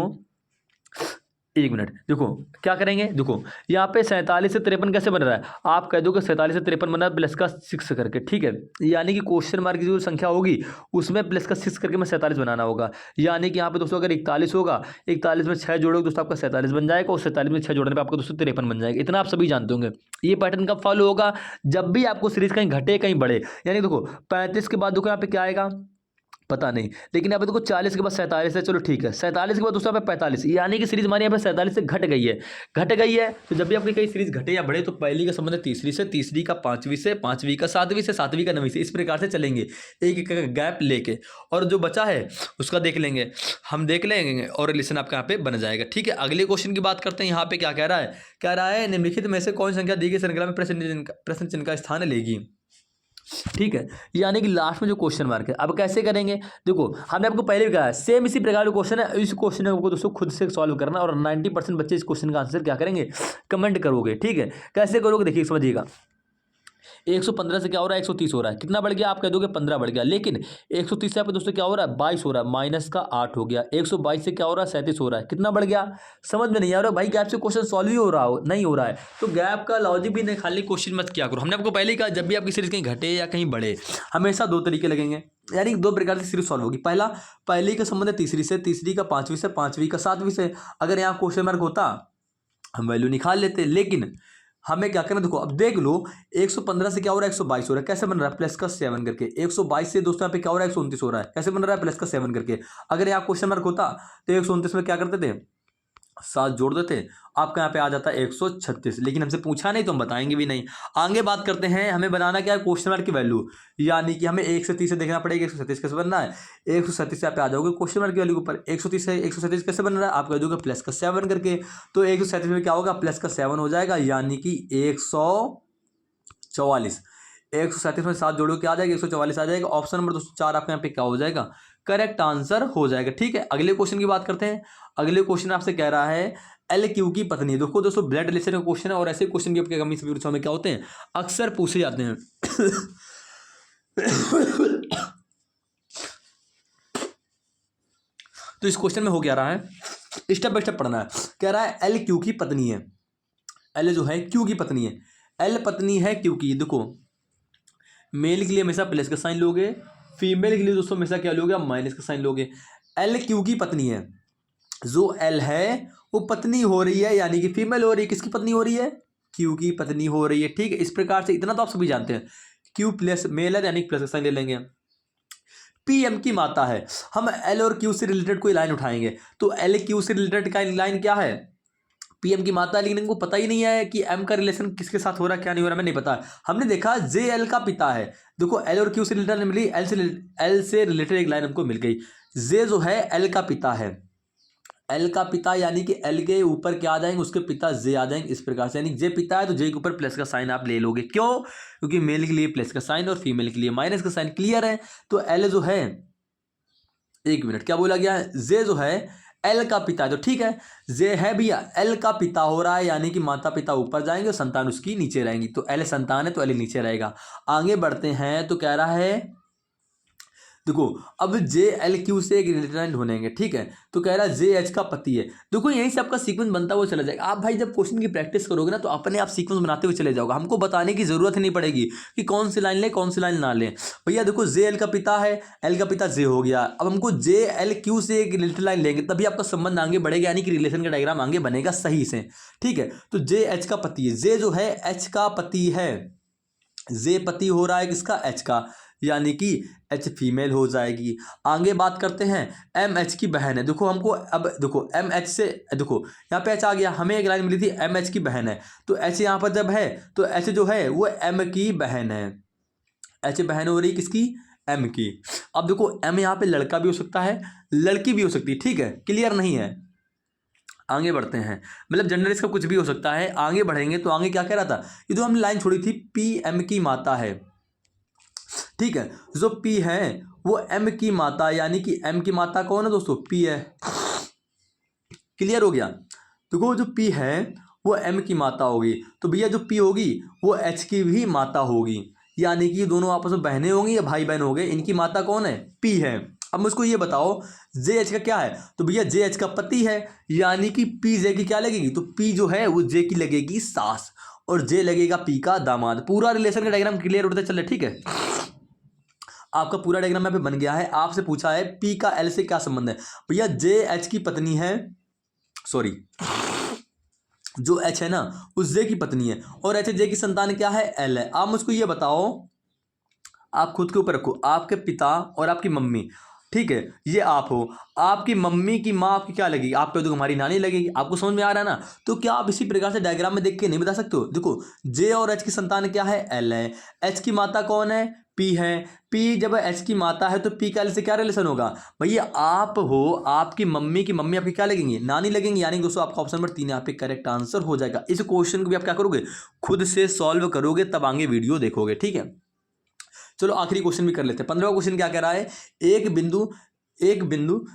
1 मिनट, देखो क्या करेंगे, देखो यहाँ पे 47 से 53 कैसे बन रहा है, आप कह दो कि 47 से 53 बन रहा है प्लस का 6 करके, ठीक है। यानी कि क्वेश्चन मार्क की जो संख्या होगी उसमें प्लस का 6 करके मैं 47 बनाना होगा, यानी कि यहाँ पे दोस्तों अगर 41 होगा, 41 में 6 जोड़ोगे दोस्तों आपका 47 बन जाएगा, और 47 में 6 जोड़ने पर आपका दोस्तों 53 बन जाएगा। इतना आप सभी जानते होंगे। ये पैटर्न कब फॉलो होगा, जब भी आपको सीरीज कहीं घटे कहीं बढ़े, यानी देखो 35 के बाद देखो यहाँ पे क्या आएगा, पता नहीं। लेकिन यहाँ पे देखो 40 के बाद 47 है, चलो ठीक है। 47 के बाद दोस्तों यहाँ पे 45, यानी कि सीरीज हमारी यहाँ पे 47 से घट गई है। घट गई है तो जब भी आपकी कई सीरीज घटे या बढ़े तो पहली का संबंध है तीसरी से, तीसरी का पांचवीं से, पांचवीं का सातवीं से, सातवीं का नवीं से, इस प्रकार से चलेंगे एक एक गैप लेके। और जो बचा है उसका देख लेंगे, हम देख लेंगे और रिलेशन आपका यहाँ पे बन जाएगा। ठीक है, अगले क्वेश्चन की बात करते हैं। यहाँ पे क्या कह रहा है? कह रहा है निम्नलिखित में से कौन सी संख्या दी गई श्रृंखला में प्रश्न चिन्ह का स्थान लेगी। ठीक है, यानी कि लास्ट में जो क्वेश्चन मार्क है। अब कैसे करेंगे? देखो हमने आपको पहले भी कहा है सेम इसी प्रकार का क्वेश्चन है। इस क्वेश्चन को दोस्तों खुद से सॉल्व करना और 90% बच्चे इस क्वेश्चन का आंसर क्या करेंगे? कमेंट करोगे। ठीक है, कैसे करोगे देखिए समझिएगा। 115 से क्या हो रहा है? 130 हो रहा है। कितना बढ़ गया? आप कह दोगे 15 बढ़ गया, लेकिन 130 से यहाँ पे दोस्तों क्या हो रहा है? 22 हो रहा है, माइनस का 8 हो गया। 122 से क्या हो रहा है? 37 हो रहा है। कितना बढ़ गया? समझ में नहीं आ रहा भाई, गैप से क्वेश्चन सॉल्व ही हो रहा हो नहीं हो रहा है तो गैप का लॉजिक भी नहीं, खाली क्वेश्चन मत किया करो। हमने आपको पहले ही कहा जब भी आपकी सीरीज कहीं घटे या कहीं बढ़े हमेशा दो तरीके लगेंगे, यानी दो प्रकार से सीरीज सॉल्व होगी। पहला, पहले का संबंध है तीसरी से, तीसरी का पांचवीं से, पांचवीं का सातवीं से। अगर यहाँ क्वेश्चन मार्क होता हम वैल्यू निकाल लेते, लेकिन हमें क्या करना, देखो अब देख लो 115 से क्या हो रहा है? 122 हो रहा है। कैसे बन रहा है? प्लस का 7 करके। 122 से दोस्तों यहाँ पे क्या हो रहा है? 129 हो रहा है। कैसे बन रहा है? प्लस का 7 करके। अगर यहाँ क्वेश्चन मार्क होता तो 129 में क्या करते थे? 7 जोड़ देते, आपका यहाँ पे आ जाता है 136। लेकिन हमसे पूछा नहीं तो हम बताएंगे भी नहीं। आगे बात करते हैं, हमें बनाना क्या है? क्वेश्चन मार्क की वैल्यू, यानी कि हमें 1 से 30 से देखना पड़ेगा 137 कैसे बनना है। 137 से आप आ जाओगे क्वेश्चन मार्क की वैल्यू के ऊपर। 130 से 137 कैसे बन रहा है? आप कह दोगे प्लस का 7 करके। तो 137 में क्या होगा? प्लस का 7 हो जाएगा, यानी कि 144। 137 में 7 जोड़ो क्या आ जाएगा? 144 आ जाएगा। ऑप्शन नंबर दोस्तों 4 आपके यहाँ पे क्या हो जाएगा? करेक्ट आंसर हो जाएगा। ठीक है, अगले क्वेश्चन की बात करते हैं। अगले क्वेश्चन आपसे कह रहा है एल क्यू की पत्नी। देखो दोस्तों ब्लड रिलेशन का क्वेश्चन है और ऐसे क्वेश्चन भी आपके कमी सभी परीक्षाओं में क्या होते हैं? अक्सर पूछे जाते हैं। तो इस क्वेश्चन में हो क्या रहा है? स्टेप बाय स्टेप पढ़ना है। कह रहा है एल क्यू की पत्नी है। एल जो है क्यू की पत्नी है। एल पत्नी है क्यू की। देखो मेल के लिए हमेशा प्लस का साइन लोगे, फीमेल के लिए दोस्तों हमेशा क्या लोगे? माइनस का साइन लोगे। एल क्यू की पत्नी है। जो एल है वो पत्नी हो रही है, यानी कि फीमेल हो रही है। किसकी पत्नी हो रही है? क्यू की पत्नी हो रही है। ठीक है, इस प्रकार से इतना तो आप सभी जानते हैं। क्यू प्लस मेल है यानी प्लस का साइन ले लेंगे। पी एम की माता है। हम एल और क्यू से रिलेटेड कोई लाइन उठाएंगे तो एल क्यू से रिलेटेड का लाइन क्या है? पीएम की माता है, लेकिन इनको पता ही नहीं है कि एम का रिलेशन किसके साथ हो रहा है क्या नहीं हो रहा, हमें नहीं पता। हमने देखा जे एल का पिता है। देखो एल और क्यू से रिलेटेड मिली, एल से रिलेटेड एक लाइन हमको मिल गई। जे जो है एल का पिता है। एल का पिता यानी कि एल के ऊपर क्या आ जाएंगे? उसके पिता जे आ जाएंगे। इस प्रकार से यानी जे पिता है तो जे के ऊपर प्लस का साइन आप ले लोगे। क्यों? क्योंकि मेल के लिए प्लस का साइन और फीमेल के लिए माइनस का साइन। क्लियर है? तो एल जो है, एक मिनट क्या बोला गया है? जे जो है एल का पिता है। तो ठीक है, जे है भैया एल का पिता हो रहा है, यानी कि माता पिता ऊपर जाएंगे और संतान उसकी नीचे रहेंगी। तो एल संतान है तो एल नीचे रहेगा। आगे बढ़ते हैं तो कह रहा है देखो अब जे एल क्यू से एक रिलेटेड बनेंगे। ठीक है, तो कह रहा है जे एच का पति है। देखो यहीं से आपका सीक्वेंस बनता हुआ चला जाएगा। आप भाई जब क्वेश्चन की प्रैक्टिस करोगे ना तो अपने आप सीक्वेंस बनाते हुए चले जाओगे। हमको बताने की जरूरत ही नहीं पड़ेगी कि कौन सी लाइन ले कौन सी लाइन ना ले। भैया देखो जे एल का पिता है, एल का पिता जे हो गया। अब हमको जे एल क्यू से एक रिलेटेड लाइन लेंगे तभी आपका संबंध आगे बढ़ेगा, यानी कि रिलेशन का डायग्राम आगे बनेगा सही से। ठीक है, तो जे एच का पति है। जे जो है एच का पति है। जे पति हो रहा है किसका? एच का, यानी कि एच फीमेल हो जाएगी। आगे बात करते हैं, एम एच की बहन है। देखो हमको अब देखो एम एच से देखो यहाँ पे एच आ गया, हमें एक लाइन मिली थी एम एच की बहन है। तो एच यहाँ पर जब है तो एच जो है वो एम की बहन है। एच बहन हो रही किसकी? एम की। अब देखो एम यहाँ पे लड़का भी हो सकता है, लड़की भी हो सकती है। ठीक है, क्लियर नहीं है? आगे बढ़ते हैं, मतलब जनरल इसका कुछ भी हो सकता है। आगे बढ़ेंगे तो आगे क्या कह रहा था? ये तो हमने लाइन छोड़ी थी, पी एम की माता है। ठीक है, जो पी है वो एम की माता, यानी कि एम की माता कौन है दोस्तों? पी है। क्लियर हो गया? देखो जो पी है वो एम की माता होगी, तो भैया जो पी होगी वो एच की भी माता होगी, यानी कि दोनों आपस में बहनें होंगी या भाई बहन हो गए। इनकी माता कौन है? पी है। अब मुझको ये बताओ जे एच का क्या है? तो भैया जे एच का पति है, यानी कि पी जे की क्या लगेगी? तो पी जो है वो जे की लगेगी सास और जे लगेगा पी का दामाद। पूरा रिलेशन का डायग्राम क्लियर होता चल रहा। ठीक है, आपका पूरा डायग्राम यहाँ पे बन गया है। आपसे पूछा है पी का एल से क्या संबंध है? भैया जे एच की पत्नी है, सॉरी जो एच है ना उस जे की पत्नी है और एच जे की संतान क्या है? एल है। आप मुझको ये बताओ, आप खुद के ऊपर रखो, आपके पिता और आपकी मम्मी ठीक है, ये आप हो। आपकी मम्मी की माँ आपकी क्या लगेगी? आप पे तो हमारी नानी लगेगी। आपको समझ में आ रहा है ना? तो क्या आप इसी प्रकार से डायग्राम में देख के नहीं बता सकते हो? देखो, जे और एच की संतान क्या है? एल है। एच की माता कौन है? पी है। पी जब एच की माता है तो पी का एल से क्या रिलेशन होगा? भैया आप हो, आपकी मम्मी की मम्मी आपकी क्या लगेंगी? नानी लगेंगी। यानी दोस्तों आपका ऑप्शन नंबर 3 यहाँ पे करेक्ट आंसर हो जाएगा। इस क्वेश्चन को भी आप क्या करोगे? खुद से सॉल्व करोगे, तब आगे वीडियो देखोगे। ठीक है, चलो आखिरी क्वेश्चन भी कर लेते हैं। 15वां क्वेश्चन क्या कह रहा है? एक बिंदु एक बिंदु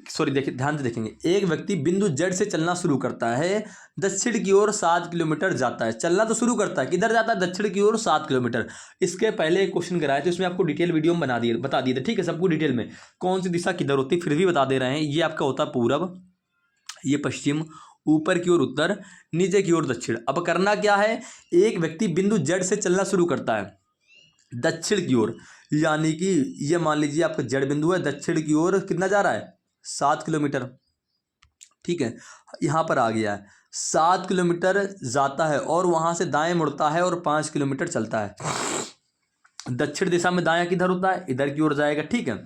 सॉरी, देखिए ध्यान से देखेंगे। एक व्यक्ति बिंदु जेड से चलना शुरू करता है, दक्षिण की ओर 7 किलोमीटर जाता है। चलना तो शुरू करता है, किधर जाता है? दक्षिण की ओर 7 किलोमीटर। इसके पहले एक क्वेश्चन कराया था, उसमें आपको डिटेल वीडियो में बता दिए थे। ठीक है, सबको डिटेल में कौन सी दिशा किधर होती है फिर भी बता दे रहे हैं। ये आपका होता है पूरब, ये पश्चिम, ऊपर की ओर उत्तर, नीचे की ओर दक्षिण। अब करना क्या है? एक व्यक्ति बिंदु जेड से चलना शुरू करता है दक्षिण की ओर, यानी कि ये मान लीजिए आपका जेड बिंदु है, दक्षिण की ओर कितना जा रहा है? 7 किलोमीटर। ठीक है, यहाँ पर आ गया है 7 किलोमीटर जाता है और वहाँ से दाएं मुड़ता है और 5 किलोमीटर चलता है। दक्षिण दिशा में दायां किधर होता है? इधर की ओर जाएगा। ठीक है,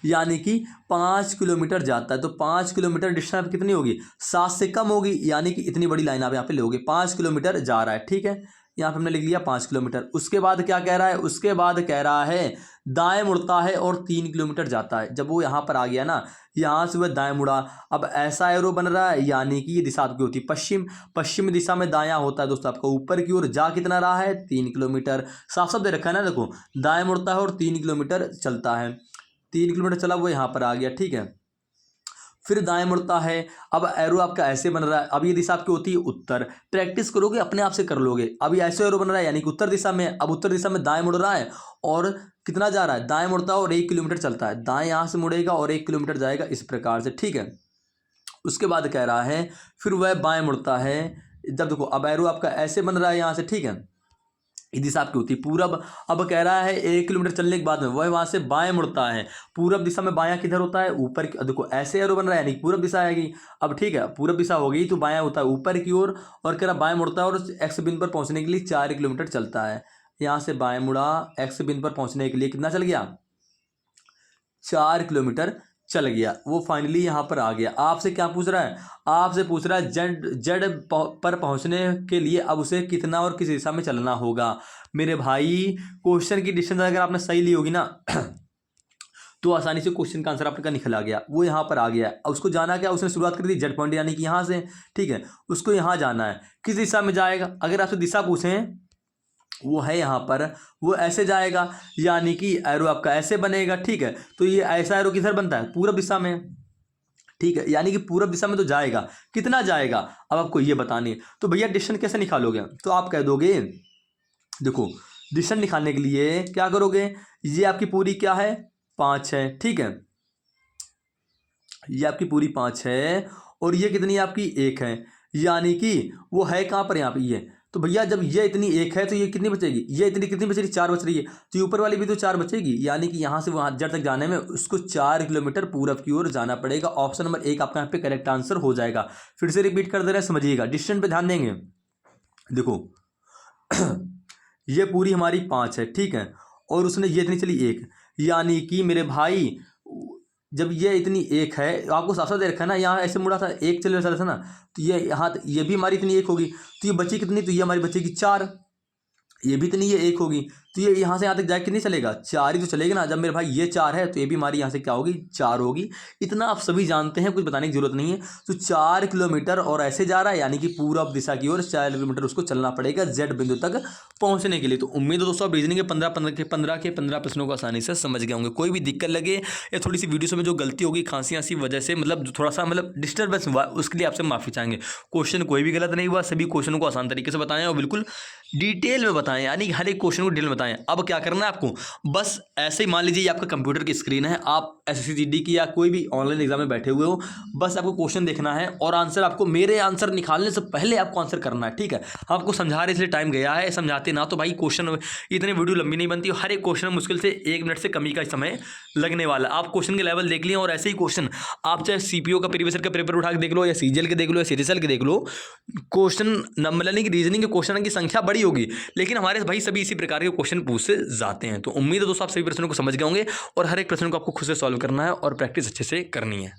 यानी कि 5 किलोमीटर जाता है, तो 5 किलोमीटर डिस्टेंस कितनी होगी? 7 से कम होगी, यानी कि इतनी बड़ी लाइन आप यहाँ पे लोगे। 5 किलोमीटर जा रहा है। ठीक है, यहाँ पे हमने लिख लिया 5 किलोमीटर। उसके बाद क्या कह रहा है? उसके बाद कह रहा है दाएं मुड़ता है और 3 किलोमीटर जाता है। जब वो यहाँ पर आ गया ना, यहाँ से वह दाएं मुड़ा, अब ऐसा एरो बन रहा है, यानी कि ये दिशा आपकी होती है पश्चिम। पश्चिम दिशा में दायां होता है दोस्तों आपका ऊपर की ओर, जा कितना रहा है? 3 किलोमीटर। साफ साफ दे रखा है ना, देखो दाएं मुड़ता है और 3 किलोमीटर चलता है। 3 किलोमीटर चला, वो यहाँ पर आ गया। ठीक है, फिर दाएं मुड़ता है। अब एरो आपका ऐसे बन रहा है। अब ये दिशा आपकी होती है उत्तर। प्रैक्टिस करोगे अपने आप से कर लोगे। अभी ऐसे एरो बन रहा है, यानी कि उत्तर दिशा में। अब उत्तर दिशा में दाएं मुड़ रहा है और कितना जा रहा है? दाएं मुड़ता है और 1 किलोमीटर चलता है। दाएं यहाँ से मुड़ेगा और 1 किलोमीटर जाएगा, इस प्रकार से। ठीक है, उसके बाद कह रहा है फिर वह बाएं मुड़ता है। जब देखो अब एरो आपका ऐसे बन रहा है यहाँ से। ठीक है, ये दिशा आपकी होती है पूरब। अब कह रहा है 1 किलोमीटर चलने के बाद में वह वहां से बाएं मुड़ता है। पूरब दिशा में बायां किधर होता है? ऊपर देखो ऐसे एरो बन रहा है, यानी पूरब दिशा आएगी। अब ठीक है, पूरब दिशा हो गई तो बायां होता है ऊपर की ओर, और कह रहा बाएं मुड़ता है और एक्स बिंदु पर पहुंचने के लिए 4 किलोमीटर चलता है। यहाँ से बाएं मुड़ा, एक्स बिंदु पर पहुंचने के लिए कितना चल गया? 4 किलोमीटर चल गया। वो फाइनली यहाँ पर आ गया। आपसे क्या पूछ रहा है? आपसे पूछ रहा है जेड जेड पर पहुँचने के लिए अब उसे कितना और किस दिशा में चलना होगा। मेरे भाई क्वेश्चन की डिस्टेंस अगर आपने सही ली होगी ना तो आसानी से क्वेश्चन का आंसर आपका निकल आ गया। वो यहाँ पर आ गया। अब उसको जाना क्या? उसने शुरुआत कर दी जेड पॉइंट, यानी कि यहाँ से। ठीक है, उसको यहाँ जाना है। किस दिशा में जाएगा? अगर आपसे दिशा पूछें, वो है यहाँ पर, वो ऐसे जाएगा, यानी कि एरो आपका ऐसे बनेगा। ठीक है, तो ये ऐसा एरो किधर बनता है? पूरब दिशा में। ठीक है, यानी कि पूरब दिशा में तो जाएगा। कितना जाएगा अब आपको ये बतानी है। तो भैया डिस्टेंस कैसे निकालोगे? तो आप कह दोगे, देखो डिस्टेंस निकालने के लिए क्या करोगे? ये आपकी पूरी क्या है? 5 है। ठीक है, ये आपकी पूरी 5 है और ये कितनी आपकी 1 है, यानी कि वो है कहाँ पर? यहाँ पे ये। तो भैया जब ये इतनी 1 है तो ये कितनी बचेगी? ये इतनी कितनी बच रही? 4 बच रही है। तो ये ऊपर वाली भी तो 4 बचेगी, यानी कि यहाँ से वहाँ जड़ तक जाने में उसको 4 किलोमीटर पूरब की ओर जाना पड़ेगा। ऑप्शन नंबर 1 आपका यहाँ पे करेक्ट आंसर हो जाएगा। फिर से रिपीट कर दे रहे हैं, समझिएगा। डिस्टेंस पे ध्यान देंगे। देखो ये पूरी हमारी 5 है। ठीक है, और उसने ये इतनी चली 1, यानी कि मेरे भाई जब ये इतनी 1 है, आपको साफ साफ दे रखा है ना, यहाँ ऐसे मुड़ा था 1 चल रहा था ना, तो ये यहाँ ये भी हमारी इतनी 1 होगी, तो ये बची कितनी? तो ये हमारी बचेगी 4। ये भी इतनी ये 1 होगी, तो ये यहाँ से यहाँ तक जाए कितनी चलेगा? 4 ही तो चलेगा ना। जब मेरे भाई ये 4 है तो ये भी हमारी यहाँ से क्या होगी? 4 होगी। इतना आप सभी जानते हैं, कुछ बताने की जरूरत नहीं है। तो 4 किलोमीटर और ऐसे जा रहा है, यानी कि पूरब दिशा की ओर 4 किलोमीटर उसको चलना पड़ेगा जेड बिंदु तक पहुँचने के लिए। तो उम्मीद है दोस्तों आप रीजनिंग के 15 प्रश्नों को आसानी से समझ गए होंगे। कोई भी दिक्कत लगे या थोड़ी सी वीडियो में जो गलती होगी खांसी आंसी वजह से, मतलब थोड़ा सा मतलब डिस्टर्बेंस हुआ, उसके लिए आपसे माफ़ी चाहेंगे। क्वेश्चन कोई भी गलत नहीं हुआ, सभी क्वेश्चनों को आसान तरीके से बताएं और बिल्कुल डिटेल में बताएं, यानी हर एक क्वेश्चन को डिटेल में बताएं। अब क्या करना है आपको? बस ऐसे ही मान लीजिए ये आपका कंप्यूटर की स्क्रीन है, आप एसएससी जीडी की या कोई भी ऑनलाइन एग्जाम में बैठे हुए हो, बस आपको क्वेश्चन देखना है और आंसर आपको मेरे आंसर निकालने से पहले आपको आंसर करना है। ठीक है, आपको समझा रहे इसलिए टाइम गया है, समझाते ना तो भाई क्वेश्चन इतने वीडियो लंबी नहीं बनती। हर एक क्वेश्चन मुश्किल से 1 मिनट से कम ही का समय लगने वाला। आप क्वेश्चन के लेवल देख लिए और ऐसे ही क्वेश्चन आप चाहे सीपीओ का प्रीवियस ईयर का पेपर उठा के देख लो, या सीजीएल के देख लो, या सीरीएल के देख लो, क्वेश्चन नंबर यानी कि रीजनिंग के क्वेश्चन की संख्या बड़ी होगी, लेकिन हमारे भाई सभी इसी प्रकार के क्वेश्चन क्वेश्चन पूछे जाते हैं। तो उम्मीद है दोस्तों आप सभी प्रश्नों को समझ गए होंगे और हर एक प्रश्न को आपको खुद से सॉल्व करना है और प्रैक्टिस अच्छे से करनी है।